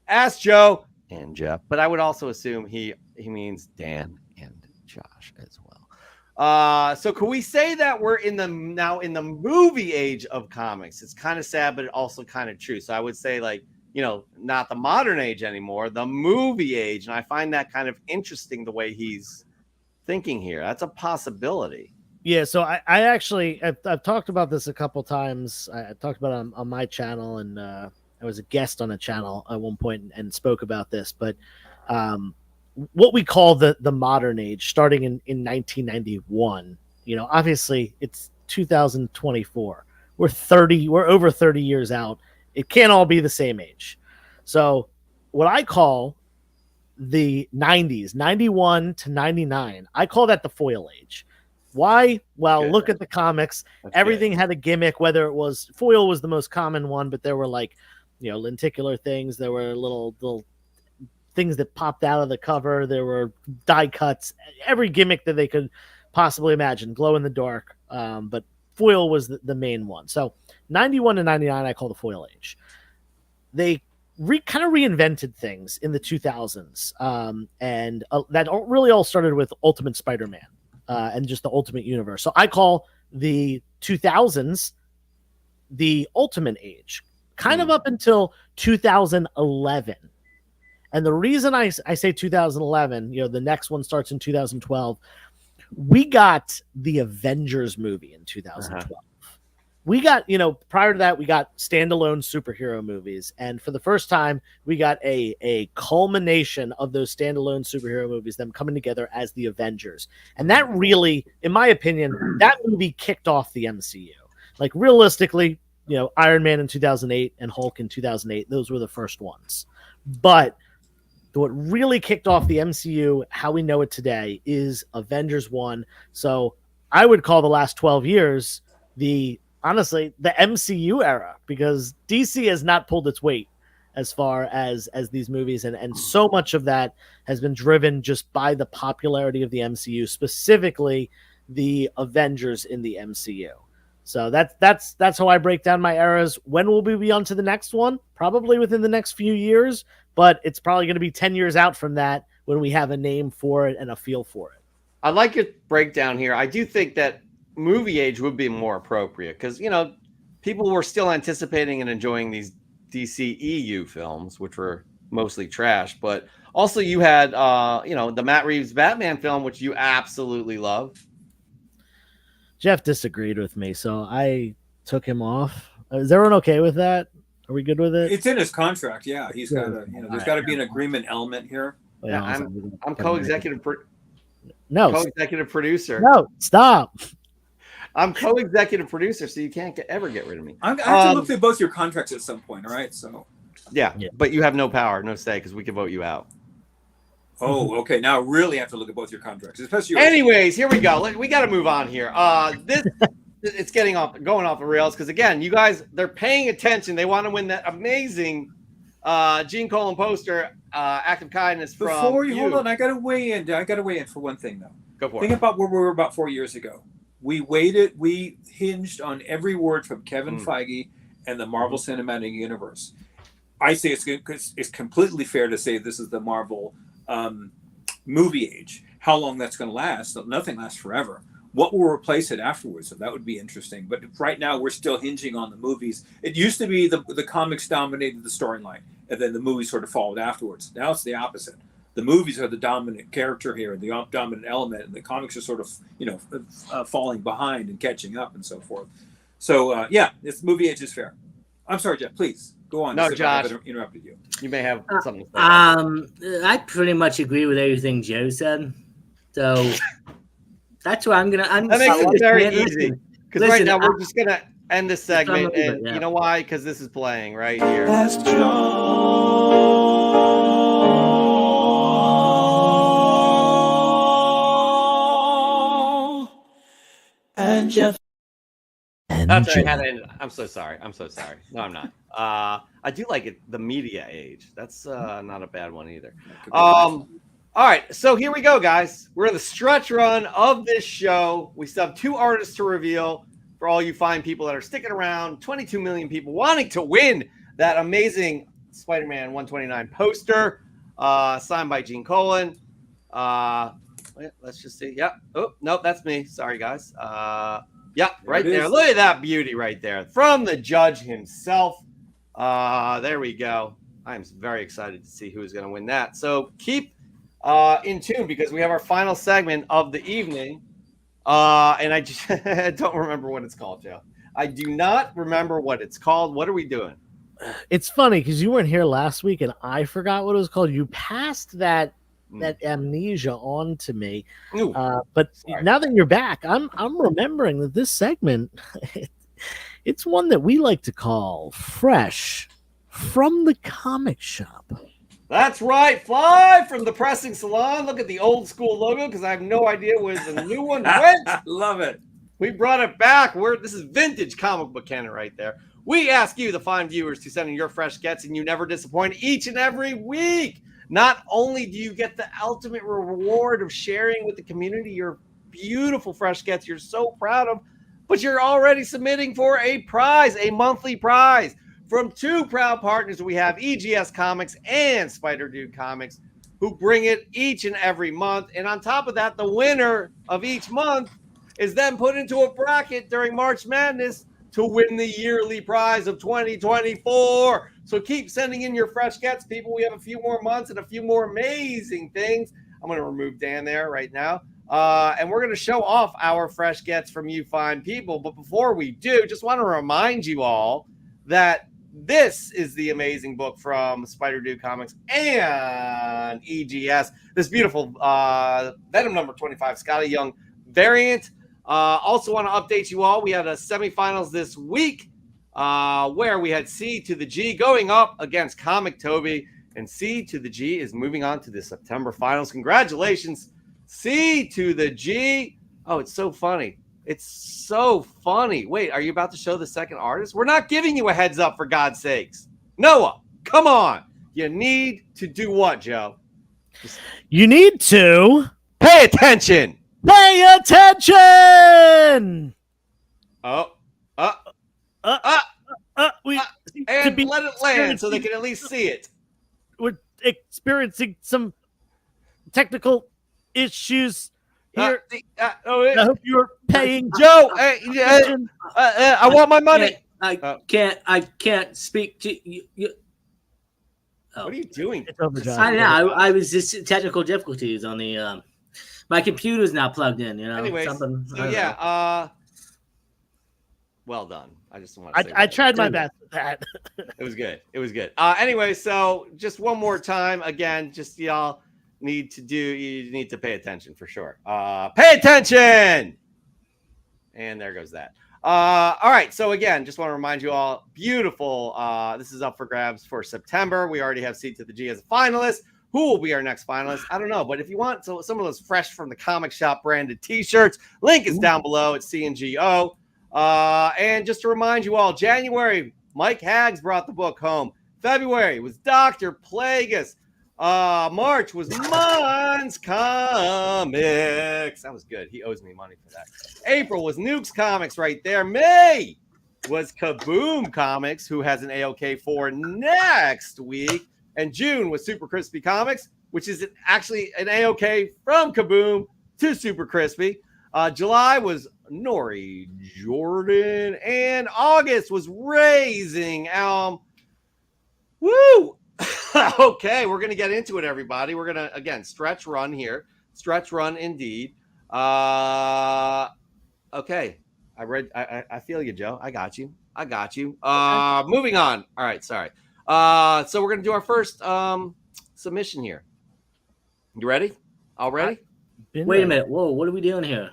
asked Joe and Jeff, but I would also assume he means Dan and Josh as well. So can we say that we're now in the movie age of comics? It's kind of sad, but also kind of true. So I would say, like, not the modern age anymore, the movie age. And I find that kind of interesting, the way he's thinking here. That's a possibility. Yeah, so I actually I've talked about this a couple times. I talked about it on my channel, and I was a guest on a channel at one point and spoke about this. But what we call the modern age, starting in 1991, obviously it's 2024. We're over 30 years out. It can't all be the same age. So what I call the 90s, 91 to 99, I call that the foil age. Why? Well, Good. Look at the comics. That's Everything good. had a gimmick, whether it was foil was the most common one, but there were lenticular things. There were little things that popped out of the cover. There were die cuts, every gimmick that they could possibly imagine, glow in the dark. But foil was the main one. So 91 to 99, I call the foil age. They kind of reinvented things in the 2000s. And that really all started with Ultimate Spider-Man. And just the Ultimate Universe. So I call the 2000s the Ultimate Age, kind of up until 2011. And the reason I say 2011, the next one starts in 2012. We got the Avengers movie in 2012. We got, prior to that, we got standalone superhero movies. And for the first time, we got a culmination of those standalone superhero movies, them coming together as the Avengers. And that really, in my opinion, that movie kicked off the MCU. Like, realistically, Iron Man in 2008 and Hulk in 2008, those were the first ones. But what really kicked off the MCU, how we know it today, is Avengers 1. So I would call the last 12 years honestly, the MCU era, because DC has not pulled its weight as far as these movies, and so much of that has been driven just by the popularity of the MCU, specifically the Avengers in the MCU. So that's how I break down my eras. When will we be on to the next one? Probably within the next few years, but it's probably going to be 10 years out from that when we have a name for it and a feel for it. I like your breakdown here. I do think that movie age would be more appropriate because people were still anticipating and enjoying these DCEU films, which were mostly trash, but also you had the Matt Reeves Batman film, which you absolutely love. Jeff disagreed with me, so I took him off. Is everyone okay with that? Are we good with it? It's in his contract. Yeah, he's got to. There's got to be an agreement element here. Yeah, I'm co-executive. Co-executive producer. No, stop. I'm co-executive producer, so you can't ever get rid of me. I have to look through both your contracts at some point. All right, so yeah, but you have no power, no say, because we can vote you out. Oh, okay. Now I really have to look at both your contracts, especially. Anyways, here we go. We got to move on here. It's going off the rails because again, you guys, they're paying attention. They want to win that amazing Gene Colan poster, Act of Kindness from Before you hold on, I got to weigh in for one thing though. Go for Think it. about where we were about 4 years ago. We hinged on every word from Kevin Feige and the Marvel Cinematic Universe. I say it's completely fair to say this is the Marvel movie age. How long that's going to last? Nothing lasts forever. What will replace it afterwards? So that would be interesting. But right now we're still hinging on the movies. It used to be the comics dominated the storyline, and then the movies sort of followed afterwards. Now it's the opposite. The movies are the dominant character here, the dominant element, and the comics are sort of falling behind and catching up and so forth. So this movie age is fair. I'm sorry, Jeff. Please go on. No, Josh, I interrupted you. You may have something to say. I pretty much agree with everything Joe said. So That's why I'm That makes it very easy. Because right Listen, now we're just gonna end this segment, leave it, and yeah. you know why? Because this is playing right here. That's Joe and Jeff. That's right. I had to end it. I'm so sorry. I'm so sorry. No, I'm not. I do like it. The media age. That's not a bad one either. All right. So here we go, guys. We're in the stretch run of this show. We still have 2 artists to reveal for all you fine people that are sticking around. 22 million people wanting to win that amazing Spider-Man 129 poster signed by Gene Colan. Let's just see. Yep. Oh, nope. That's me. Sorry, guys. Yep, right there. Look at that beauty right there from the judge himself. There we go. I'm very excited to see who's going to win that. So keep in tune because we have our final segment of the evening. And I just don't remember what it's called, Joe. I do not remember what it's called. What are we doing? It's funny because you weren't here last week and I forgot what it was called. You passed that amnesia on to me. But sorry. Now that you're back, I'm remembering that this segment, it's one that we like to call Fresh from the Comic Shop. That's right. Fly from the pressing salon. Look at the old school logo because I have no idea where the new one went. Love it. We brought it back. This is vintage comic book canon right there. We ask you, the fine viewers, to send in your fresh gets, and you never disappoint each and every week. Not only do you get the ultimate reward of sharing with the community your beautiful fresh gets you're so proud of, but you're already submitting for a prize, a monthly prize from 2 proud partners. We have EGS Comics and Spider Dude Comics, who bring it each and every month. And on top of that, the winner of each month is then put into a bracket during March Madness to win the yearly prize of 2024. So keep sending in your fresh gets, people. We have a few more months and a few more amazing things. I'm going to remove Dan there right now. And we're going to show off our fresh gets from you fine people. But before we do, just want to remind you all that this is the amazing book from Spider Dude Comics and EGS. This beautiful Venom number 25 Scotty Young variant. Also want to update you all. We had a semifinals this week where we had C to the G going up against Comic Toby, and C to the G is moving on to the September finals. Congratulations, C to the G. Oh, it's so funny. It's so funny. Wait, are you about to show the second artist? We're not giving you a heads up, for God's sakes. Noah, come on. You need to do what, Joe? You need to pay attention. Pay attention. And let it land so they can at least see it. We're experiencing some technical issues here. I hope you're paying. Joe, I want my money. I can't speak to you. What are you doing? I know. I was just technical difficulties on the. My computer's now plugged in. You know. Anyways, well done. I just want to say I tried my best with that. It was good. It was good. Anyway, so just one more time. Again, just y'all need to pay attention for sure. Pay attention. And there goes that. All right. So again, just want to remind you all, beautiful. This is up for grabs for September. We already have C to the G as a finalist. Who will be our next finalist? I don't know. But if you want some of those fresh from the comic shop branded t-shirts, link is down below at CNGO. And just to remind you all, January, Mike Haggs brought the book home. February was Dr. Plagueis. March was Mons Comics. That was good. He owes me money for that. April was Nukes Comics right there. May was Kaboom Comics, who has an AOK for next week. And June was Super Crispy Comics, which is actually an AOK from Kaboom to Super Crispy. July was Nori Jordan. And August was Raising Elm. Woo! Okay, we're going to get into it, everybody. We're going to, again, stretch run here. Stretch run indeed. Okay. I feel you, Joe. I got you. Moving on. All right, sorry. So we're going to do our first submission here. You ready? All ready? Wait a minute. Whoa, what are we doing here?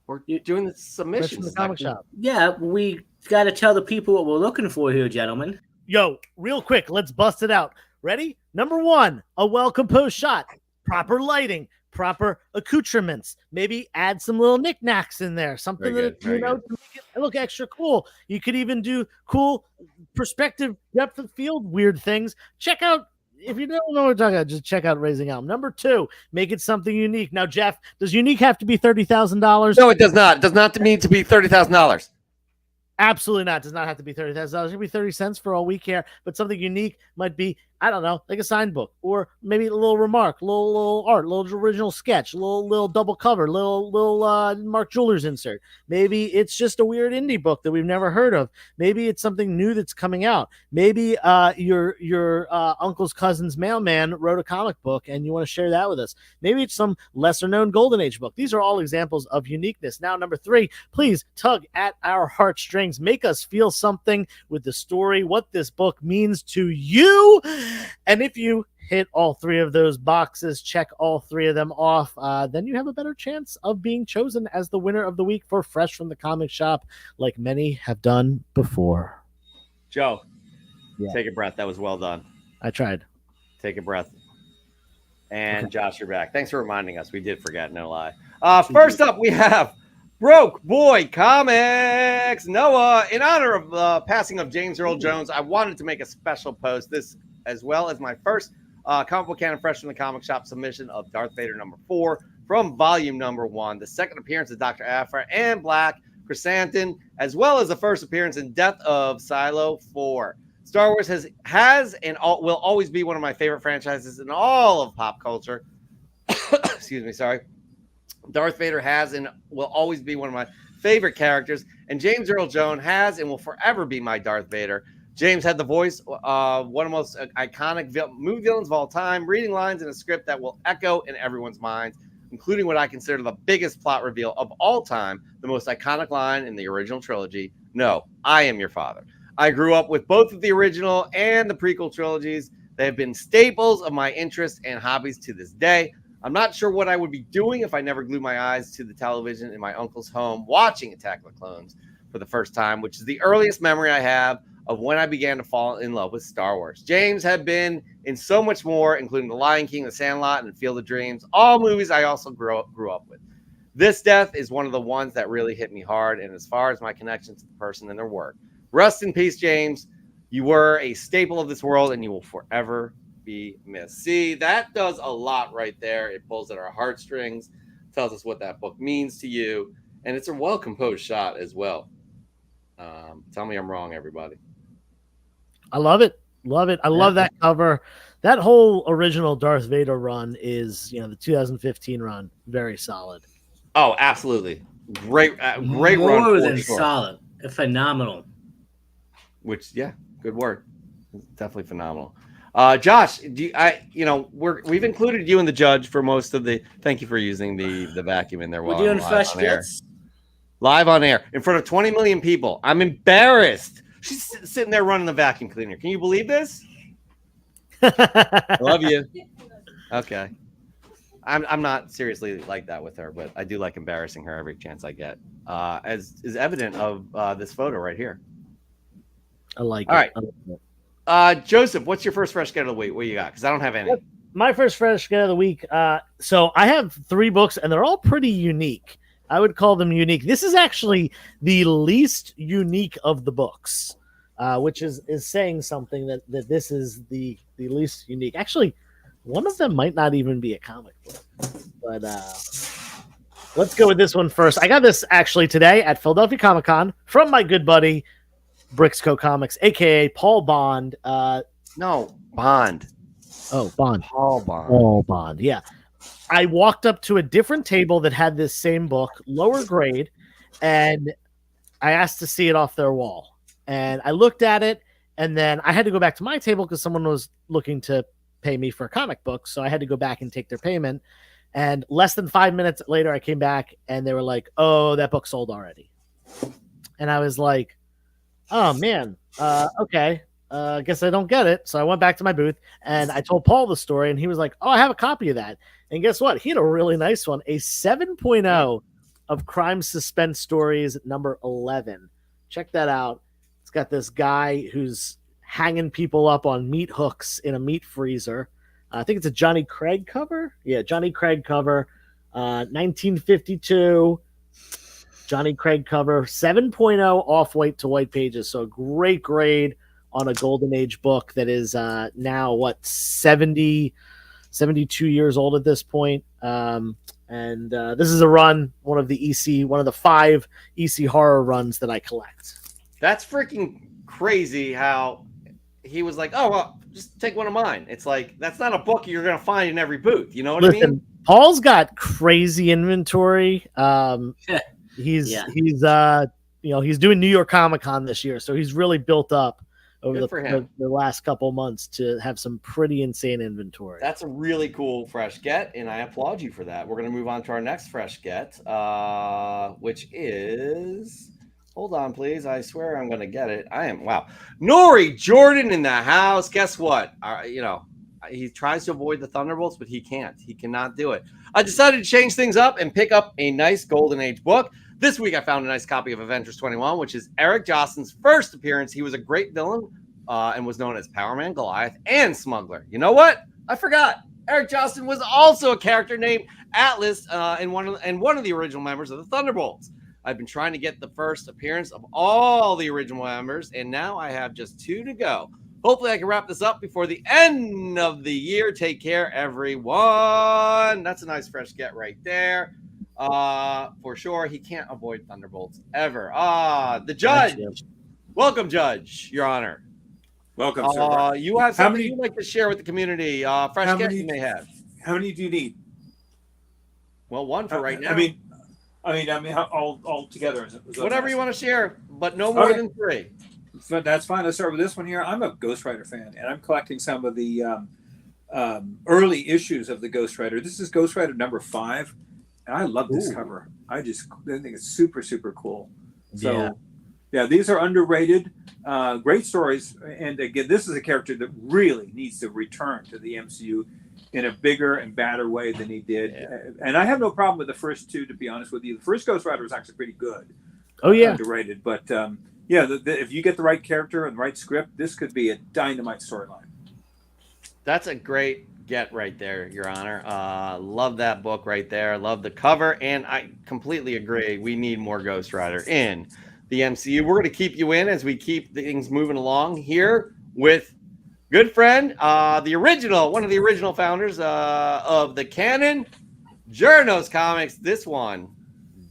We're doing the Fresh submissions. from the comic shop. Yeah, we got to tell the people what we're looking for here, gentlemen. Yo, real quick, let's bust it out. Ready? Number 1, a well-composed shot, proper lighting, proper accoutrements. Maybe add some little knickknacks in there, something Very good, that to make it look extra cool. You could even do cool perspective, depth of field, weird things. Check out. If you don't know what we're talking about, just check out Raising Elm. Number 2, make it something unique. Now, Jeff, does unique have to be $30,000? No, it does not. It does not need to be $30,000. Absolutely not. It does not have to be $30,000. It could be 30 cents for all we care. But something unique might be, I don't know, like a signed book, or maybe a little remark, little art, little original sketch, little double cover, little Mark Jewelers insert. Maybe it's just a weird indie book that we've never heard of. Maybe it's something new that's coming out. Maybe your uncle's cousin's mailman wrote a comic book and you want to share that with us. Maybe it's some lesser known Golden Age book. These are all examples of uniqueness. Now, number 3, please tug at our heartstrings. Make us feel something with the story, what this book means to you. And if you hit all 3 of those boxes, check all 3 of them off, then you have a better chance of being chosen as the winner of the week for Fresh from the Comic Shop, like many have done before. Joe, take a breath. That was well done. I tried. Take a breath. And Okay. Josh, you're back. Thanks for reminding us. We did forget, no lie. First up, we have Broke Boy Comics. Noah, in honor of the passing of James Earl Jones, I wanted to make a special post. This, as well as my first comic book canon Fresh from the Comic Shop submission of Darth Vader #4 from volume #1, the second appearance of Dr. Aphra and Black Chrysanthemum, as well as the first appearance in Death of Silo 4. Star Wars has and will always be one of my favorite franchises in all of pop culture. Excuse me, sorry. Darth Vader has and will always be one of my favorite characters, and James Earl Jones has and will forever be my Darth Vader. James had the voice, one of the most iconic movie villains of all time, reading lines in a script that will echo in everyone's minds, including what I consider the biggest plot reveal of all time, the most iconic line in the original trilogy, "No, I am your father." I grew up with both of the original and the prequel trilogies. They have been staples of my interests and hobbies to this day. I'm not sure what I would be doing if I never glued my eyes to the television in my uncle's home watching Attack of the Clones for the first time, which is the earliest memory I have of when I began to fall in love with Star Wars. James had been in so much more, including The Lion King, The Sandlot, and Field of Dreams, all movies I also grew up with. This death is one of the ones that really hit me hard, and as far as my connection to the person and their work. Rest in peace, James. You were a staple of this world, and you will forever be missed. See, that does a lot right there. It pulls at our heartstrings, tells us what that book means to you, and it's a well-composed shot as well. Tell me I'm wrong, everybody. I love it. Love it. I love that cover. That whole original Darth Vader run is, the 2015 run, very solid. Oh, absolutely. Great run. More than solid. Phenomenal. Which, yeah, good word. Definitely phenomenal. Josh, we've included you and the judge for most of the. Thank you for using the vacuum in there. We're doing fresh bits. Live on air in front of 20 million people. I'm embarrassed. She's sitting there running the vacuum cleaner. Can you believe this? I love you. Okay. I'm not seriously like that with her, but I do like embarrassing her every chance I get, as is evident of this photo right here. I like All it. right. Joseph, what's your first fresh get of the week? What you got? Because I don't have any. My first fresh get of the week. So I have 3 books, and they're all pretty unique. I would call them unique. This is actually the least unique of the books, which is saying something that this is the least unique. Actually, one of them might not even be a comic book. But let's go with this one first. I got this actually today at Philadelphia Comic-Con from my good buddy, Brixco Comics, a.k.a. Paul Bond. No, Bond. Oh, Bond. Paul Bond. Paul Bond, yeah. I walked up to a different table that had this same book, lower grade, and I asked to see it off their wall. And I looked at it, and then I had to go back to my table because someone was looking to pay me for a comic book, so I had to go back and take their payment. And less than 5 minutes later, I came back, and they were like, "Oh, that book sold already." And I was like, "Oh, man, okay. I guess I don't get it." So I went back to my booth, and I told Paul the story, and he was like, "Oh, I have a copy of that." And guess what? He had a really nice one, a 7.0 of crime suspense stories, number 11. Check that out. It's got this guy who's hanging people up on meat hooks in a meat freezer. I think it's a Johnny Craig cover. Yeah, Johnny Craig cover. 1952. Johnny Craig cover. 7.0 off white to white pages. So a great grade on a golden age book that is now, 72 years old at this point. And this is a run, one of the 5 EC horror runs that I collect. That's freaking crazy how he was like, oh, well, just take one of mine. It's like, that's not a book you're going to find in every booth. You know what I mean? Paul's got crazy inventory. He's doing New York Comic Con this year, so he's really built up over the last couple months to have some pretty insane inventory. That's a really cool fresh get, and I applaud you for that. We're going to move on to our next fresh get, which is... Hold on, please. I swear I'm going to get it. Wow. Nori Jordan in the house. Guess what? He tries to avoid the Thunderbolts, but he can't. He cannot do it. I decided to change things up and pick up a nice Golden Age book. This week, I found a nice copy of Avengers 21, which is Eric Jostyn's first appearance. He was a great villain and was known as Power Man, Goliath, and Smuggler. You know what? I forgot. Eric Jostyn was also a character named Atlas and one of the original members of the Thunderbolts. I've been trying to get the first appearance of all the original members, and now I have just 2 to go. Hopefully, I can wrap this up before the end of the year. Take care, everyone. That's a nice fresh get right there. For sure, he can't avoid Thunderbolts ever. The judge. Welcome, Judge, Your Honor. Welcome, sir. You have something you'd like to share with the community. Fresh get you may have. How many do you need? Well, one for right now. I mean, all together. Whatever you want to share, but no more than 3. But that's fine. Let's start with this one here. I'm a Ghost Rider fan, and I'm collecting some of the early issues of the Ghost Rider. This is Ghost Rider number 5, and I love this cover. I think it's super, super cool. So, yeah, these are underrated, great stories. And again, this is a character that really needs to return to the MCU in a bigger and badder way than he did. Yeah. And I have no problem with the first 2, to be honest with you. The first Ghost Rider was actually pretty good. Oh, yeah. Underrated. But, if you get the right character and the right script, this could be a dynamite storyline. That's a great get right there, Your Honor. Love that book right there. Love the cover. And I completely agree. We need more Ghost Rider in the MCU. We're going to keep you in as we keep things moving along here with good friend, one of the original founders of the canon, Journos Comics. This one,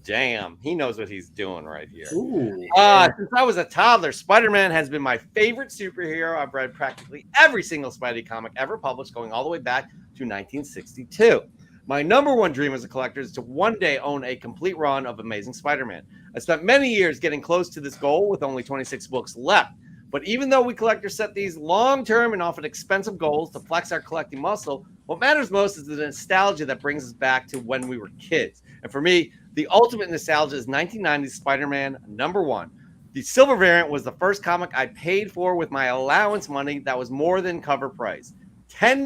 damn, he knows what he's doing right here. Since I was a toddler, Spider-Man has been my favorite superhero. I've read practically every single Spidey comic ever published, going all the way back to 1962. My number one dream as a collector is to one day own a complete run of Amazing Spider-Man. I spent many years getting close to this goal with only 26 books left. But even though we collectors set these long-term and often expensive goals to flex our collecting muscle, what matters most is the nostalgia that brings us back to when we were kids. And for me, the ultimate nostalgia is 1990's Spider-Man number 1. The silver variant was the first comic I paid for with my allowance money that was more than cover price. $10.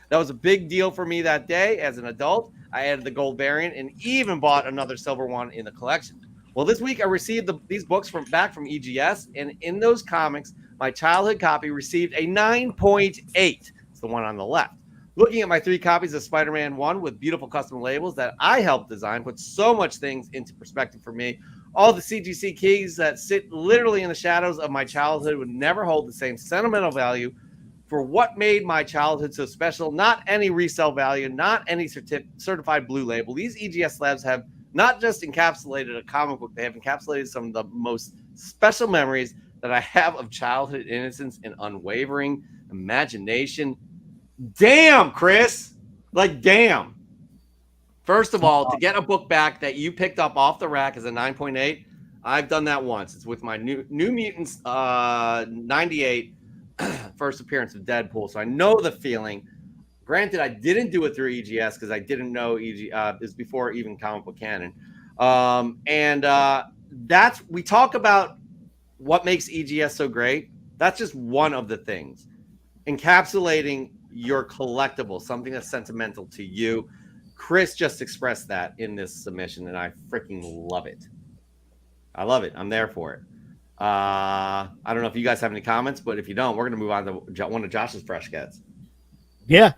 That was a big deal for me that day. As an adult, I added the gold variant and even bought another silver one in the collection. Well, this week I received these books back from EGS, and in those comics, my childhood copy received a 9.8. It's the one on the left. Looking at my 3 copies of Spider-Man 1 with beautiful custom labels that I helped design put so much things into perspective for me. All the CGC keys that sit literally in the shadows of my childhood would never hold the same sentimental value for what made my childhood so special. Not any resale value, not any certified blue label. These EGS slabs have not just encapsulated a comic book, they have encapsulated some of the most special memories that I have of childhood innocence and unwavering imagination. Damn, Chris. Like, damn. First of all, to get a book back that you picked up off the rack as a 9.8, I've done that once. It's with my New Mutants 98 first appearance of Deadpool, so I know the feeling. Granted, I didn't do it through EGS because I didn't know is before even comic book canon. We talk about what makes EGS so great. That's just one of the things. Encapsulating your collectible, something that's sentimental to you. Chris just expressed that in this submission, and I freaking love it. I love it. I'm there for it. I don't know if you guys have any comments, but if you don't, we're going to move on to one of Josh's fresh gets. Yeah,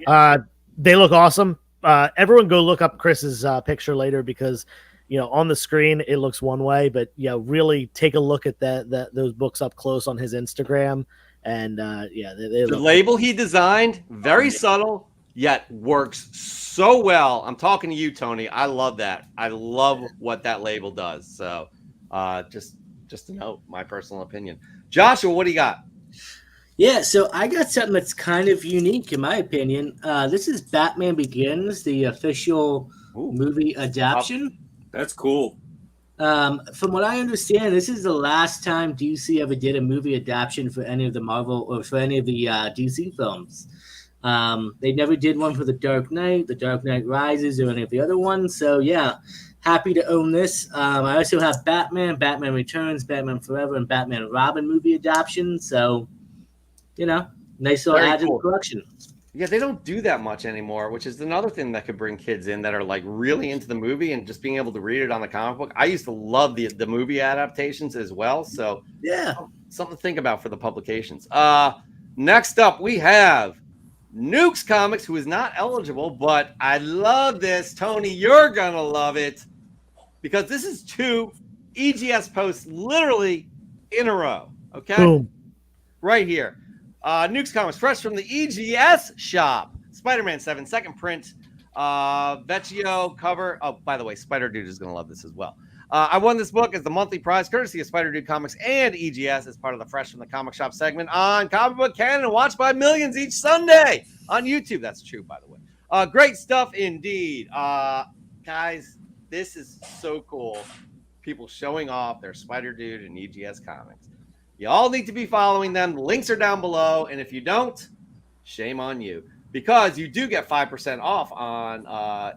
they look awesome. Everyone go look up Chris's picture later because, on the screen it looks one way, but really take a look at those books up close on his Instagram. And they the label he designed, very subtle, yet works so well. I'm talking to you, Tony. I love that. I love what that label does. So just to note, my personal opinion. Joshua, what do you got? Yeah, so I got something that's kind of unique in my opinion. This is Batman Begins, the official movie adaptation. That's cool. From what I understand, this is the last time DC ever did a movie adaptation for any of the Marvel or for any of the DC films. They never did one for The Dark Knight Rises, or any of the other ones. So yeah, happy to own this. I also have Batman Returns, Batman Forever, and Batman and Robin movie adaptation. So, nice little add to the collection. Yeah, they don't do that much anymore, which is another thing that could bring kids in that are like really into the movie and just being able to read it on the comic book. I used to love the movie adaptations as well. So yeah, something to think about for the publications. Next up, we have Nukes Comics, who is not eligible, but I love this. Tony, you're going to love it because this is 2 EGS posts literally in a row. Okay. Boom. Right here. Nukes Comics, fresh from the EGS shop. Spider-Man 7, second print. Vecchio cover. Oh, by the way, Spider Dude is going to love this as well. I won this book as the monthly prize, courtesy of Spider Dude Comics and EGS, as part of the Fresh from the Comic Shop segment on Comic Book Canon, watched by millions each Sunday on YouTube. That's true, by the way. Great stuff indeed. Guys, this is so cool. People showing off their Spider Dude and EGS comics. You all need to be following them. The links are down below. And if you don't, shame on you. Because you do get 5% off on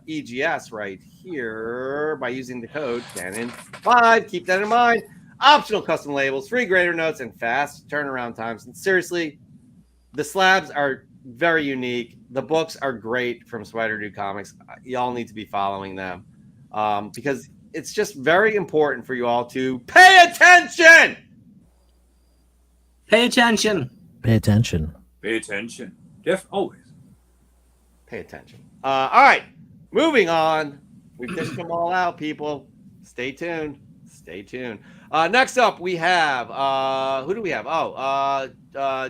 EGS right here by using the code Canon5. Keep that in mind. Optional custom labels, free grader notes, and fast turnaround times. And seriously, the slabs are very unique. The books are great from Spider Dude Comics. Y'all need to be following them because it's just very important for you all to pay attention. Pay attention. Pay attention. Pay attention. Jeff, always. Pay attention. All right. Moving on. We fished them all out, people. Stay tuned. Stay tuned. Next up, we have, who do we have?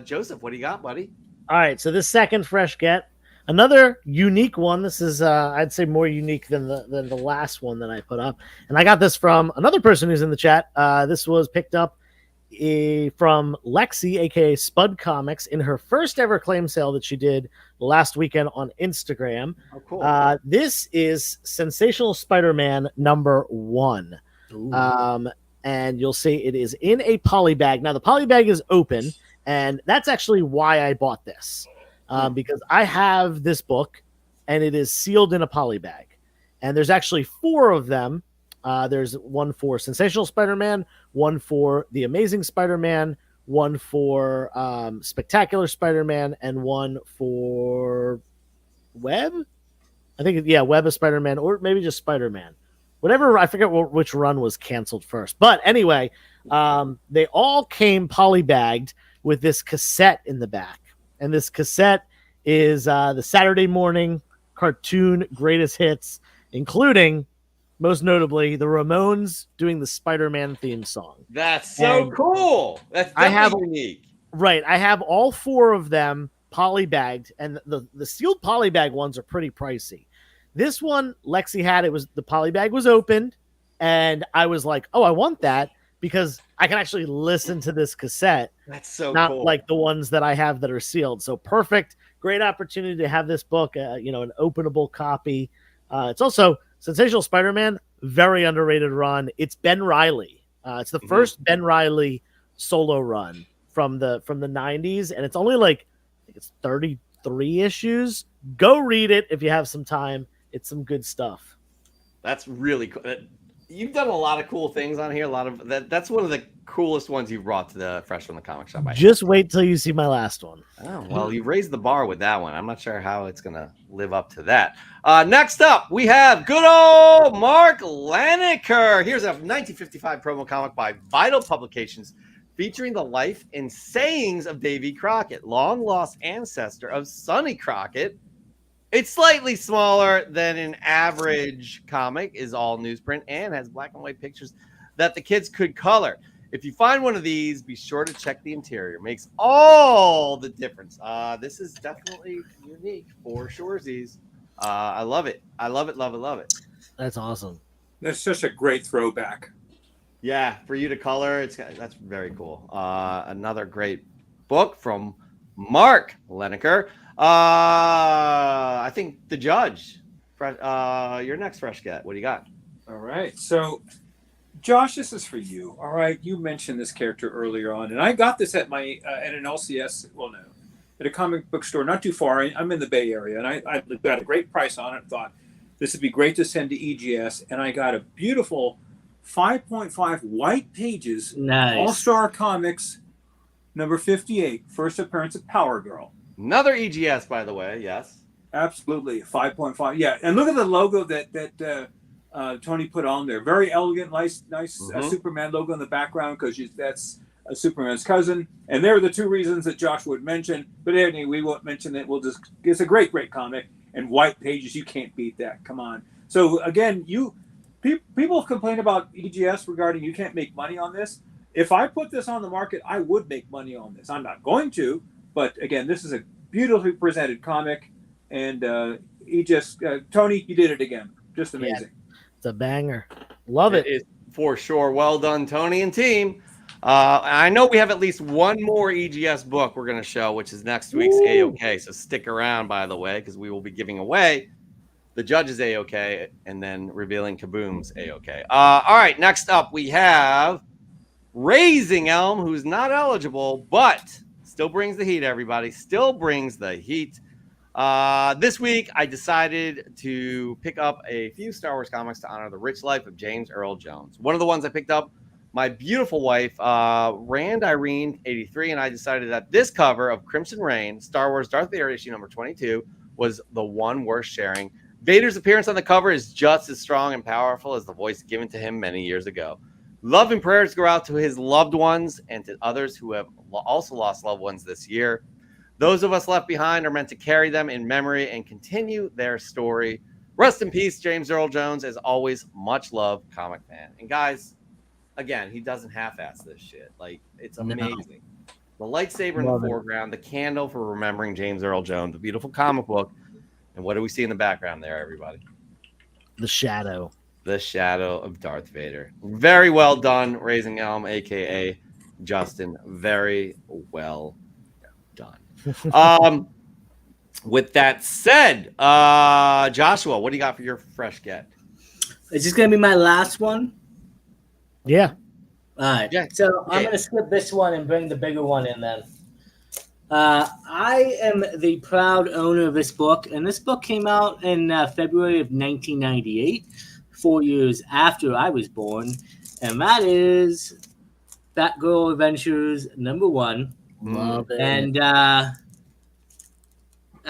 Joseph, what do you got, buddy? All right. So this second fresh get, another unique one. This is, I'd say, more unique than the last one that I put up. And I got this from another person who's in the chat. This was picked up from Lexi, aka Spud Comics, in her first ever claim sale that she did last weekend on Instagram. Oh, cool. This is Sensational Spider-Man #1. And you'll see it is in a poly bag. Now the poly bag is open, and that's actually why I bought this, because I have this book and it is sealed in a poly bag, and there's actually 4 of them. There's one for Sensational Spider-Man, one for The Amazing Spider-Man, one for Spectacular Spider-Man, and one for Web. I think, Web of Spider-Man, or maybe just Spider-Man. Whatever, I forget which run was canceled first. But anyway, they all came polybagged with this cassette in the back. And this cassette is the Saturday morning cartoon greatest hits, including, most notably, the Ramones doing the Spider-Man theme song. That's so cool. That's unique. Right. I have all 4 of them polybagged, and the sealed polybag ones are pretty pricey. This one Lexi had, the polybag was opened, and I was like, oh, I want that because I can actually listen to this cassette. That's so not cool. like the ones that I have that are sealed. So perfect. Great opportunity to have this book, an openable copy. It's also Sensational Spider-Man, very underrated run. It's Ben Reilly. It's the first Ben Reilly solo run from the 90s, and it's only I think it's 33 issues. Go read it if you have some time. It's some good stuff. That's really cool. you've done a lot of cool things on here. A lot of that's one of the coolest ones you've brought to the Fresh from the Comic Shop. Just wait till you see my last one. Oh, well, you raised the bar with that one. I'm not sure how it's going to live up to that. Next up, we have good old Mark Laniker. Here's a 1955 promo comic by Vital Publications featuring the life and sayings of Davy Crockett, long lost ancestor of Sonny Crockett. It's slightly smaller than an average comic, is all newsprint, and has black and white pictures that the kids could color. If you find one of these, be sure to check the interior. It makes all the difference. This is definitely unique for Shoresies. I love it. I love it, love it, love it. That's awesome. That's such a great throwback. Yeah, for you to color, that's very cool. Another great book from Mark Laniker. I think the judge. Your next fresh get. What do you got? All right. So, Josh, this is for you. All right. You mentioned this character earlier on, and I got this at at an LCS. Well, no, at a comic book store not too far. I'm in the Bay Area, and I got a great price on it. Thought this would be great to send to EGS, and I got a beautiful 5.5 white pages, Nice. All-Star Comics, number 58, first appearance of Power Girl. Another EGS, by the way. Yes, absolutely, 5.5. Yeah, and look at the logo that Tony put on there. Very elegant, nice Superman logo in the background because that's Superman's cousin. And there are the two reasons that Josh would mention. But anyway, we won't mention it. It's a great comic. And white pages, you can't beat that. Come on. So again, people complain about EGS regarding you can't make money on this. If I put this on the market, I would make money on this. I'm not going to. But again, this is a beautifully presented comic. And Tony, you did it again. Just amazing. Yeah, it's a banger. Love it. It is for sure. Well done, Tony and team. I know we have at least one more EGS book we're going to show, which is next week's AOK. So stick around, by the way, because we will be giving away the judge's AOK and then revealing Kaboom's AOK. All right, next up we have Raising Elm, who's not eligible, but still brings the heat, everybody. Still brings the heat. This week, I decided to pick up a few Star Wars comics to honor the rich life of James Earl Jones. One of the ones I picked up, my beautiful wife, Rand Irene 83, and I decided that this cover of Crimson Reign, Star Wars Darth Vader issue number 22, was the one worth sharing. Vader's appearance on the cover is just as strong and powerful as the voice given to him many years ago. Love and prayers go out to his loved ones and to others who have also lost loved ones this year. Those of us left behind are meant to carry them in memory and continue their story. Rest in peace, James Earl Jones. As always, much love, comic fan. And guys, again, he doesn't half-ass this shit. Like, it's amazing. The lightsaber in the foreground, the candle for remembering James Earl Jones, the beautiful comic book. And what do we see in the background there, everybody? The shadow. The shadow of Darth Vader. Very well done, Raising Elm, a.k.a. Justin. Very well done. With that said, Joshua, what do you got for your fresh get? Is this going to be my last one? Yeah. All right. Yeah. So I'm going to skip this one and bring the bigger one in then. I am the proud owner of this book, and this book came out in February of 1998, 4 years after I was born, and that is Batgirl Adventures #1. Love it. And I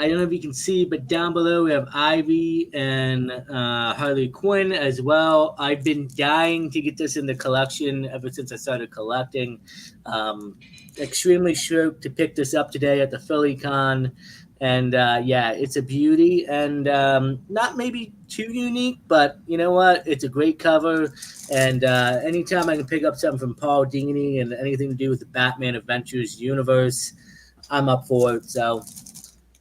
don't know if you can see, but down below we have Ivy and Harley Quinn as well. I've been dying to get this in the collection ever since I started collecting. Extremely stoked to pick this up today at the Philly Con. And yeah, it's a beauty and not maybe too unique, but you know what? It's a great cover. And anytime I can pick up something from Paul Dini and anything to do with the Batman Adventures universe, I'm up for it. So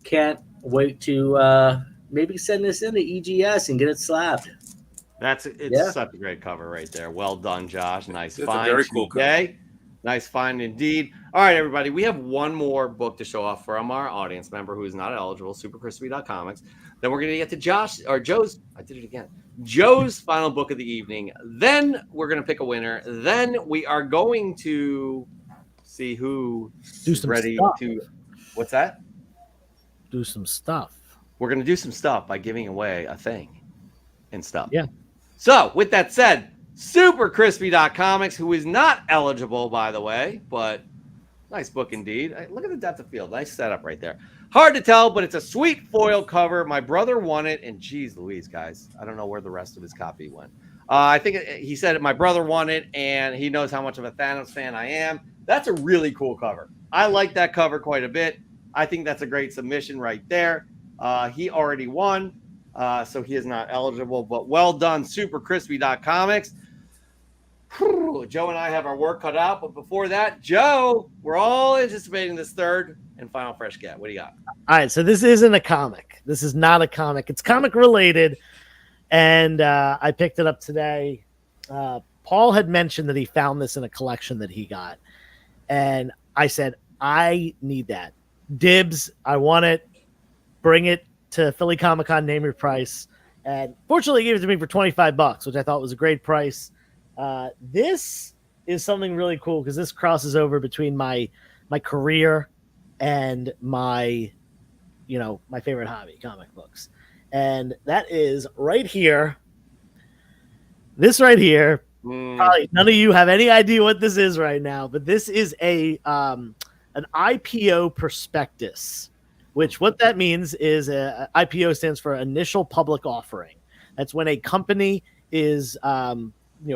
can't wait to maybe send this into EGS and get it slabbed. It's such a great cover right there. Well done, Josh. Nice That's find. A very cool cover. Nice find indeed. All right, everybody. We have one more book to show off from our audience member who is not eligible, supercrispy.comics. Then we're going to get to Joe's. I did it again. Joe's final book of the evening. Then we're going to pick a winner. Then we are going to see who is ready to. What's that? Do some stuff. We're going to do some stuff by giving away a thing and stuff. Yeah. So with that said, supercrispy.comics, who is not eligible, by the way, but nice book indeed. Look at the depth of field. Nice setup right there. Hard to tell, but it's a sweet foil cover. My brother won it, and geez Louise, guys, I don't know where the rest of his copy went. I think he said my brother won it, and he knows how much of a Thanos fan I am. That's a really cool cover. I like that cover quite a bit. I think that's a great submission right there. He already won, so he is not eligible, but well done, supercrispy.comics. Joe and I have our work cut out, but before that, Joe, we're all anticipating this third and final fresh get. What do you got? All right, so this isn't a comic. This is not a comic. It's comic related, and I picked it up today. Paul had mentioned that he found this in a collection that he got, and I said, I need that. Dibs, I want it. Bring it to Philly Comic-Con, name your price. And fortunately, he gave it to me for $25, which I thought was a great price. This is something really cool because this crosses over between my career and my favorite hobby, comic books. And that is right here. This right here. Probably none of you have any idea what this is right now, but this is an IPO prospectus, which what that means is IPO stands for initial public offering. That's when a company is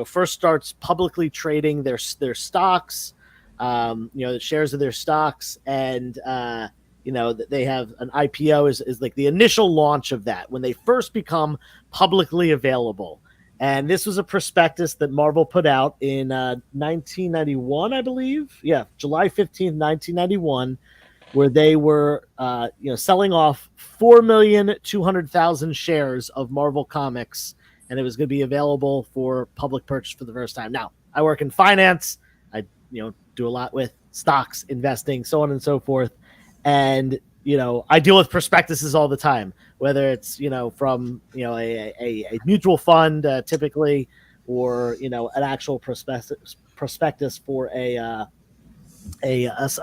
first starts publicly trading their stocks, the shares of their stocks, and they have an IPO is like the initial launch of that when they first become publicly available. And this was a prospectus that Marvel put out in 1991, I believe. Yeah, July 15th, 1991, where they were selling off 4,200,000 shares of Marvel Comics, and it was going to be available for public purchase for the first time. Now, I work in finance. I do a lot with stocks, investing, so on and so forth. And I deal with prospectuses all the time, whether it's from a mutual fund typically, or an actual prospectus for a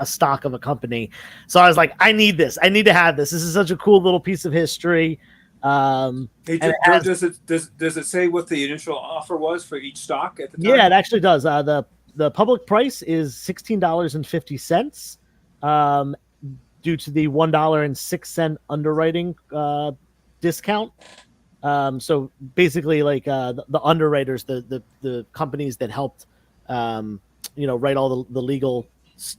stock of a company. So I was like, I need this. I need to have this. This is such a cool little piece of history. Hey, does it say what the initial offer was for each stock at the time? Yeah, it actually does. The public price is $16.50. Due to the $1.06 underwriting discount. So basically, like the underwriters, the companies that helped, write all the legal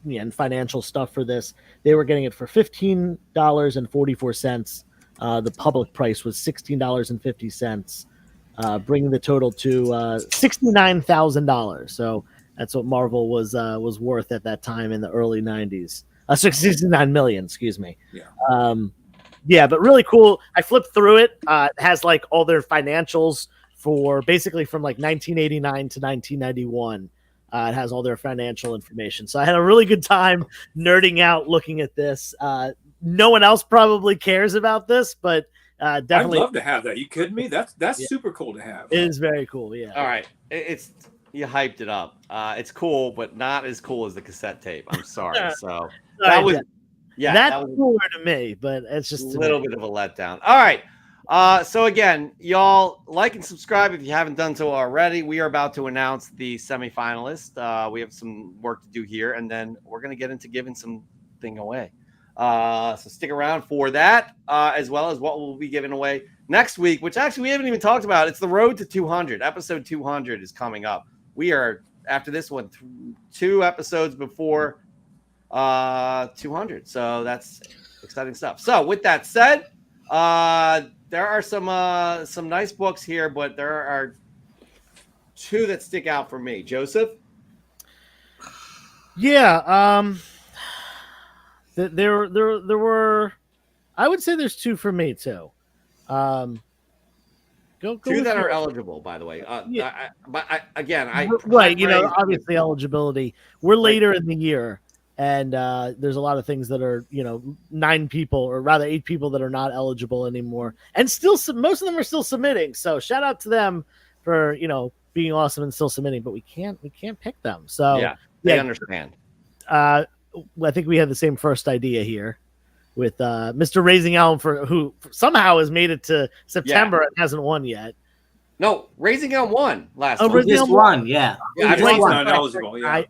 and financial stuff for this, they were getting it for $15.44. The public price was $16.50, bringing the total to $69,000. So that's what Marvel was worth at that time in the early 90s. 69 million, excuse me. Yeah. But really cool. I flipped through it. It has like all their financials for basically from like 1989 to 1991. It has all their financial information. So I had a really good time nerding out looking at this. No one else probably cares about this, but definitely. I'd love to have that. You kidding me? That's super cool to have. It is very cool. Yeah. All right. You hyped it up. It's cool, but not as cool as the cassette tape. I'm sorry. So that was cooler to me, but it's just a little bit of a letdown. All right. So again, y'all like and subscribe if you haven't done so already. We are about to announce the semifinalists. We have some work to do here, and then we're going to get into giving something away. So stick around for that, as well as what we'll be giving away next week, which actually we haven't even talked about. It's the road to 200. Episode 200 is coming up. We are, after this one, 2 episodes before 200. So that's exciting stuff. So with that said, there are some nice books here, but there are 2 that stick out for me. Joseph? Yeah, there were, I would say there's 2 for me too. Go 2 that are eligible, by the way. Yeah. Right. Obviously eligibility. We're later in the year, and there's a lot of things that are 9 people, or rather 8 people, that are not eligible anymore, and still most of them are still submitting. So shout out to them for being awesome and still submitting, but we can't pick them. So yeah, they understand. I think we had the same first idea here with Mr. Raising Elm, who somehow has made it to September and hasn't won yet. No, Raising Elm won last Oh, week. Raising Just Elm one, yeah. Yeah, I He's just not eligible. Yeah.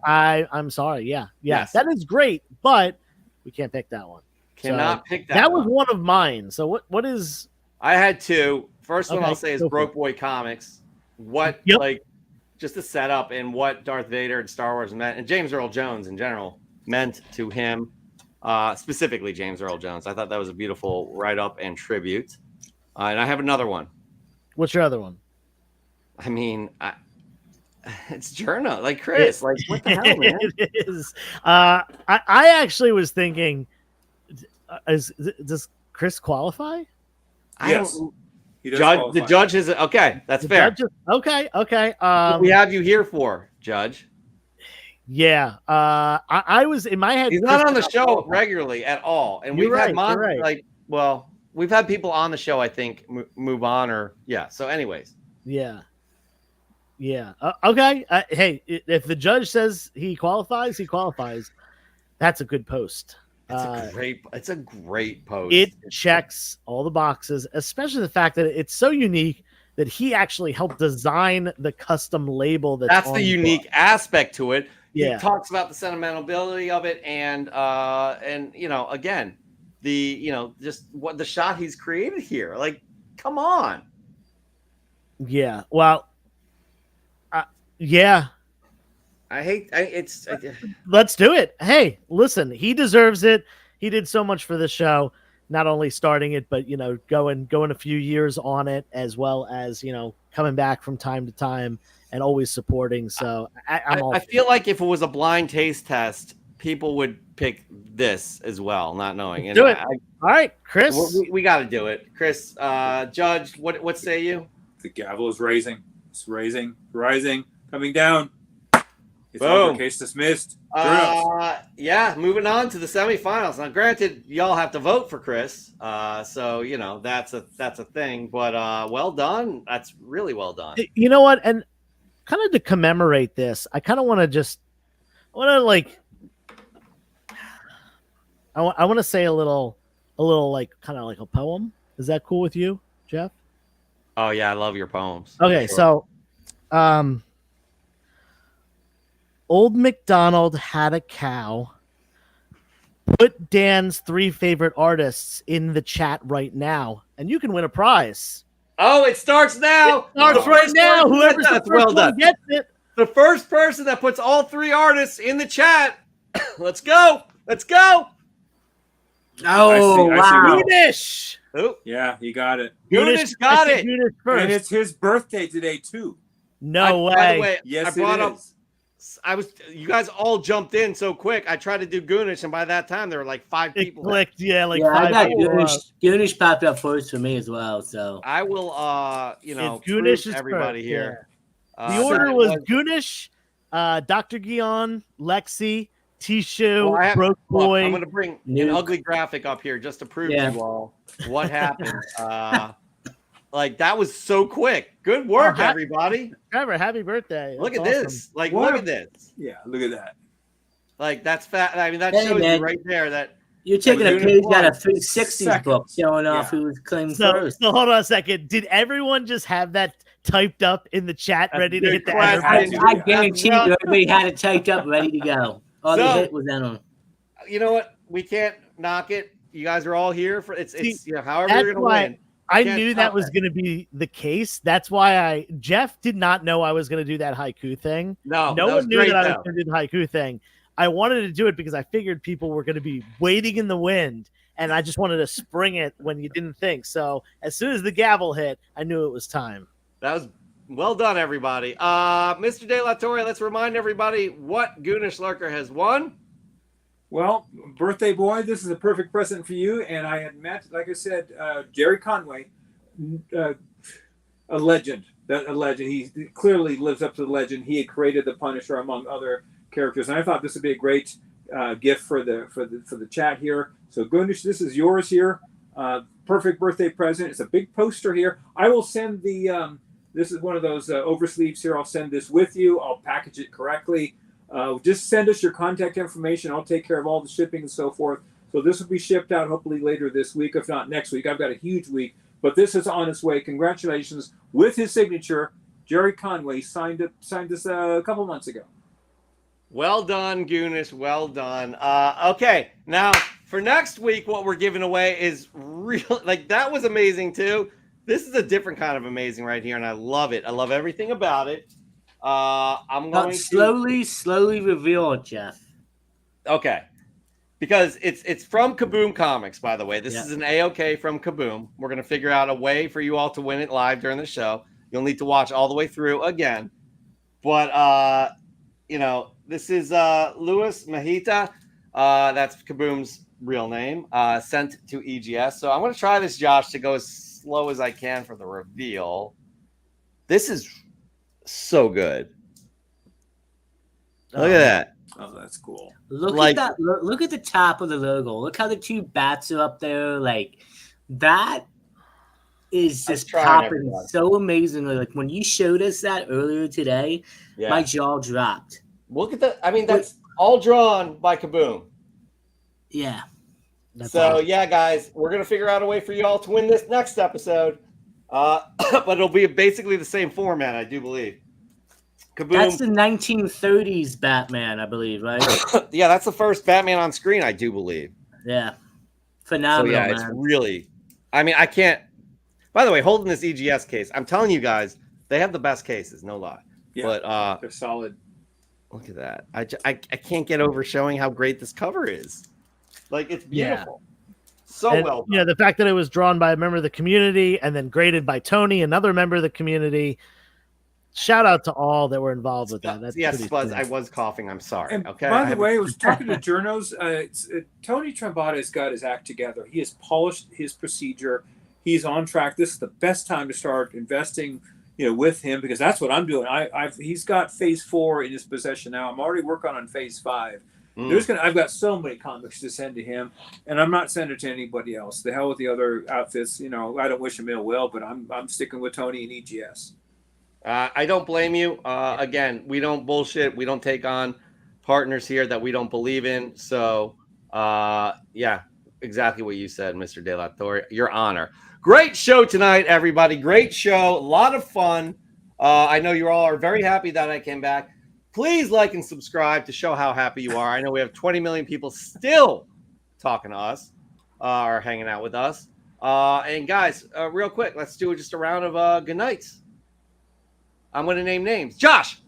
I'm sorry. Yeah. Yes. That is great, but we can't pick that one. cannot pick that. That was one of mine. So what is? I had two. First one Okay, I'll say is go for Broke it. Boy Comics. What Yep. like just the setup and what Darth Vader and Star Wars meant, and James Earl Jones in general meant to him. Specifically James Earl Jones. I thought that was a beautiful write-up and tribute. And I have another one. What's your other one? I mean, it's Journo, like Chris. Like, what the hell, man? It is. I actually was thinking, does Chris qualify? Yes. He does Judge, qualify. the judge is okay. That's fair. Okay. What we have you here for, Judge. Yeah. I was in my head. He's Chris not on the did show qualify. regularly at all, and You're we've had right, you're right. we've had people on the show. I think move on or yeah. So, anyways, Yeah. Okay. Hey, if the judge says he qualifies, he qualifies. That's a good post. it's a great post. It checks all the boxes, especially the fact that it's so unique that he actually helped design the custom label. That's on the unique aspect to it. Yeah. He talks about the sentimentality of it, and you know, again, just what the shot he's created here. Like, come on. Yeah. Well. Yeah. Let's do it. Hey, listen, he deserves it. He did so much for the show, not only starting it, but going a few years on it, as well as coming back from time to time and always supporting. So I feel like if it was a blind taste test, people would pick this as well, not knowing. And do it. All right, Chris. We got to do it, Chris. Judge, what say you? The gavel is raising. It's rising, coming down. It's Boom. over. Case dismissed. Yeah, moving on to the semifinals. Now, granted, y'all have to vote for Chris, so that's a thing. But well done. That's really well done. You know what? And kind of to commemorate this, I kind of want to I want to say a little like kind of like a poem. Is that cool with you, Jeff? Oh yeah, I love your poems. Okay, sure. So Old MacDonald had a cow. Put Dan's 3 favorite artists in the chat right now, and you can win a prize. Oh, it starts now. It starts right now. Whoever's the first one gets it. The first person that puts all 3 artists in the chat. Let's go. Oh, wow. Goonish. Oh, yeah, he got it. Goonish got it. Goonish first. And it's his birthday today too. No way. By the way, Yes, I brought it up. is. You guys all jumped in so quick. I tried to do Goonish, and by that time there were like 5 It people. clicked, I 5 got people. Goonish popped up first for me as well. So I will, Goonish prove is to everybody first, here. The order was Goonish, Dr. Guion, Lexi, Tishu, Broke Boy. I'm going to bring an ugly graphic up here just to prove to you all what happened. Like, that was so quick. Good work, everybody. Trevor, happy birthday. Look at That's this. Like, look at this. Yeah, look at that. Like, that's fat. I mean, that shows you right there that you're taking a page out of Second. 360's book showing off who was claiming first. So hold on a second. Did everyone just have that typed up in the chat ready to hit the enter button? I guarantee you everybody had it typed up ready to go. All they hit was that on. Oh, You know what? We can't knock it. You guys are all here for it's however you're gonna win. I knew that was going to be the case. That's why Jeff did not know I was going to do that haiku thing. No one knew that I was going to do the haiku thing. I wanted to do it because I figured people were going to be waiting in the wind, and I just wanted to spring it when you didn't think. So as soon as the gavel hit, I knew it was time. That was well done, everybody. Mr. De La Torre, let's remind everybody what Goonish Lurker has won. Well, birthday boy, this is a perfect present for you. And I had met, like I said, Jerry Conway, a legend. A legend. He clearly lives up to the legend. He had created the Punisher among other characters, and I thought this would be a great gift for the chat here. So, Goonish, this is yours here. Perfect birthday present. It's a big poster here. I will send the. This is one of those oversleeves here. I'll send this with you. I'll package it correctly. Just send us your contact information. I'll take care of all the shipping and so forth. So this will be shipped out hopefully later this week, if not next week. I've got a huge week but this is on its way. Congratulations with his signature. Jerry Conway signed this a couple months ago. Well done, Goonish. Well done. Okay, now for next week, what we're giving away is real. Like, that was amazing too. This is a different kind of amazing right here, and I love it. I love everything about it. I'm going to slowly reveal it, Jeff. Okay, because it's from Kaboom Comics, by the way. This is an AOK from Kaboom. We're gonna figure out a way for you all to win it live during the show. You'll need to watch all the way through again, but this is Louis Mahita. That's Kaboom's real name. Sent to EGS. So I'm gonna try this, Josh, to go as slow as I can for the reveal. This is so good. Look at that. Oh, that's cool. Look at that. Look at the top of the logo. Look how the two bats are up there. Like, that is just popping so amazingly. Like, when you showed us that earlier today, my jaw dropped. Look at that. I mean, that's all drawn by Kaboom. Yeah. So, yeah, guys, we're going to figure out a way for you all to win this next episode. But it'll be basically the same format, I do believe. Kaboom. That's the 1930s Batman, I believe, right? Yeah, that's the first Batman on screen, I do believe. Yeah. Phenomenal, so, yeah, it's really... I mean, I can't... By the way, holding this EGS case, I'm telling you guys, they have the best cases, no lie. Yeah, but they're solid. Look at that. I can't get over showing how great this cover is. Like, it's beautiful. So well done. Yeah, the fact that it was drawn by a member of the community and then graded by Tony, another member of the community. Shout out to all that were involved with that. That's Spuzz, I was coughing. I'm sorry. And okay. By the way, I was talking to journos. Tony Trambata has got his act together. He has polished his procedure. He's on track. This is the best time to start investing, with him, because that's what I'm doing. He's got phase 4 in his possession now. I'm already working on phase 5. I've got so many comics to send to him, and I'm not sending it to anybody else. The hell with the other outfits. I don't wish him ill will, but I'm sticking with Tony and EGS. I don't blame you. Again, we don't bullshit. We don't take on partners here that we don't believe in. So, yeah, exactly what you said, Mr. De La Torre. Your honor. Great show tonight, everybody. Great show. A lot of fun. I know you all are very happy that I came back. Please like and subscribe to show how happy you are. I know we have 20 million people still talking to us or hanging out with us. And guys, real quick, let's do just a round of good nights. I'm going to name names. Josh.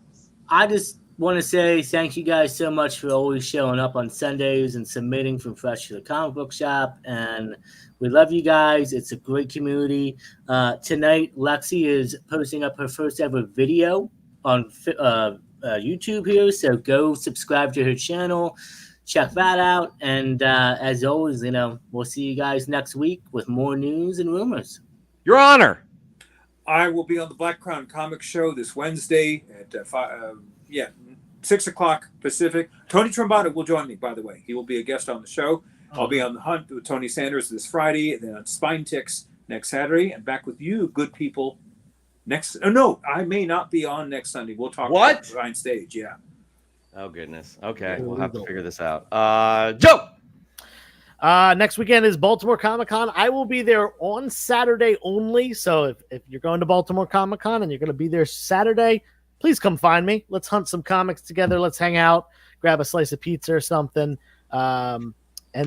I just want to say thank you guys so much for always showing up on Sundays and submitting from Fresh to the Comic Book Shop. And we love you guys. It's a great community. Tonight, Lexi is posting up her first ever video on YouTube here. So go subscribe to her channel. Check that out. And as always, we'll see you guys next week with more news and rumors. Your honor. I will be on the Black Crown Comic Show this Wednesday at 6 o'clock Pacific. Tony Trambata will join me, by the way. He will be a guest on the show. I'll be on The Hunt with Tony Sanders this Friday, and then on Spine Ticks next Saturday, and back with you, good people, next... Oh, no, I may not be on next Sunday. We'll talk about Spine Stage, yeah. Oh, goodness. Okay, we'll have to figure this out. Joe! Next weekend is Baltimore Comic-Con. I will be there on Saturday only. So if you're going to Baltimore Comic-Con and you're going to be there Saturday, please come find me. Let's hunt some comics together. Let's hang out, grab a slice of pizza or something. And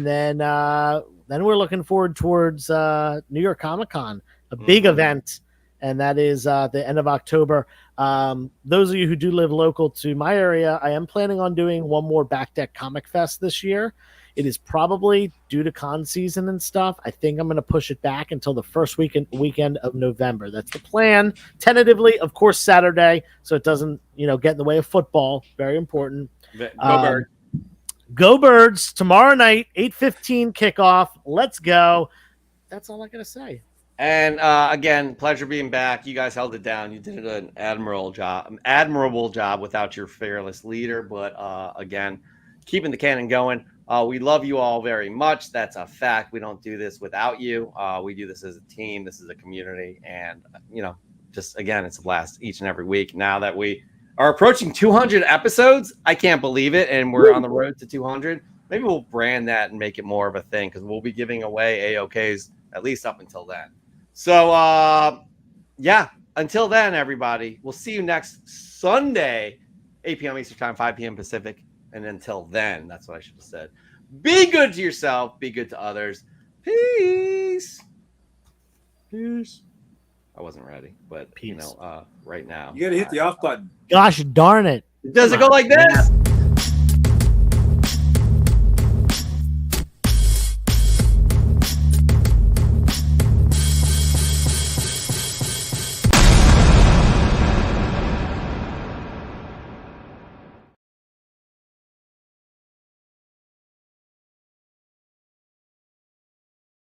then we're looking forward towards New York Comic-Con, a big event. And that is the end of October. Those of you who do live local to my area, I am planning on doing one more Back Deck Comic Fest this year. It is probably due to con season and stuff. I think I'm going to push it back until the first weekend of November. That's the plan. Tentatively, of course, Saturday, so it doesn't, get in the way of football. Very important. Go Birds. Go Birds. Tomorrow night, 8:15 kickoff. Let's go. That's all I got to say. And again, pleasure being back. You guys held it down. You did an admirable job without your fearless leader. But again, keeping the cannon going. We love you all very much. That's a fact. We don't do this without you. We do this as a team. This is a community. And, just again, it's a blast each and every week. Now that we are approaching 200 episodes, I can't believe it. And we're on the road to 200. Maybe we'll brand that and make it more of a thing because we'll be giving away AOKs at least up until then. So, yeah, until then, everybody, we'll see you next Sunday, 8 p.m. Eastern Time, 5 p.m. Pacific. And until then, that's what I should have said. Be good to yourself. Be good to others. Peace. Peace. I wasn't ready, but, Peace. right now. You got to hit the off button. Gosh darn it. Does it go like this? Yeah.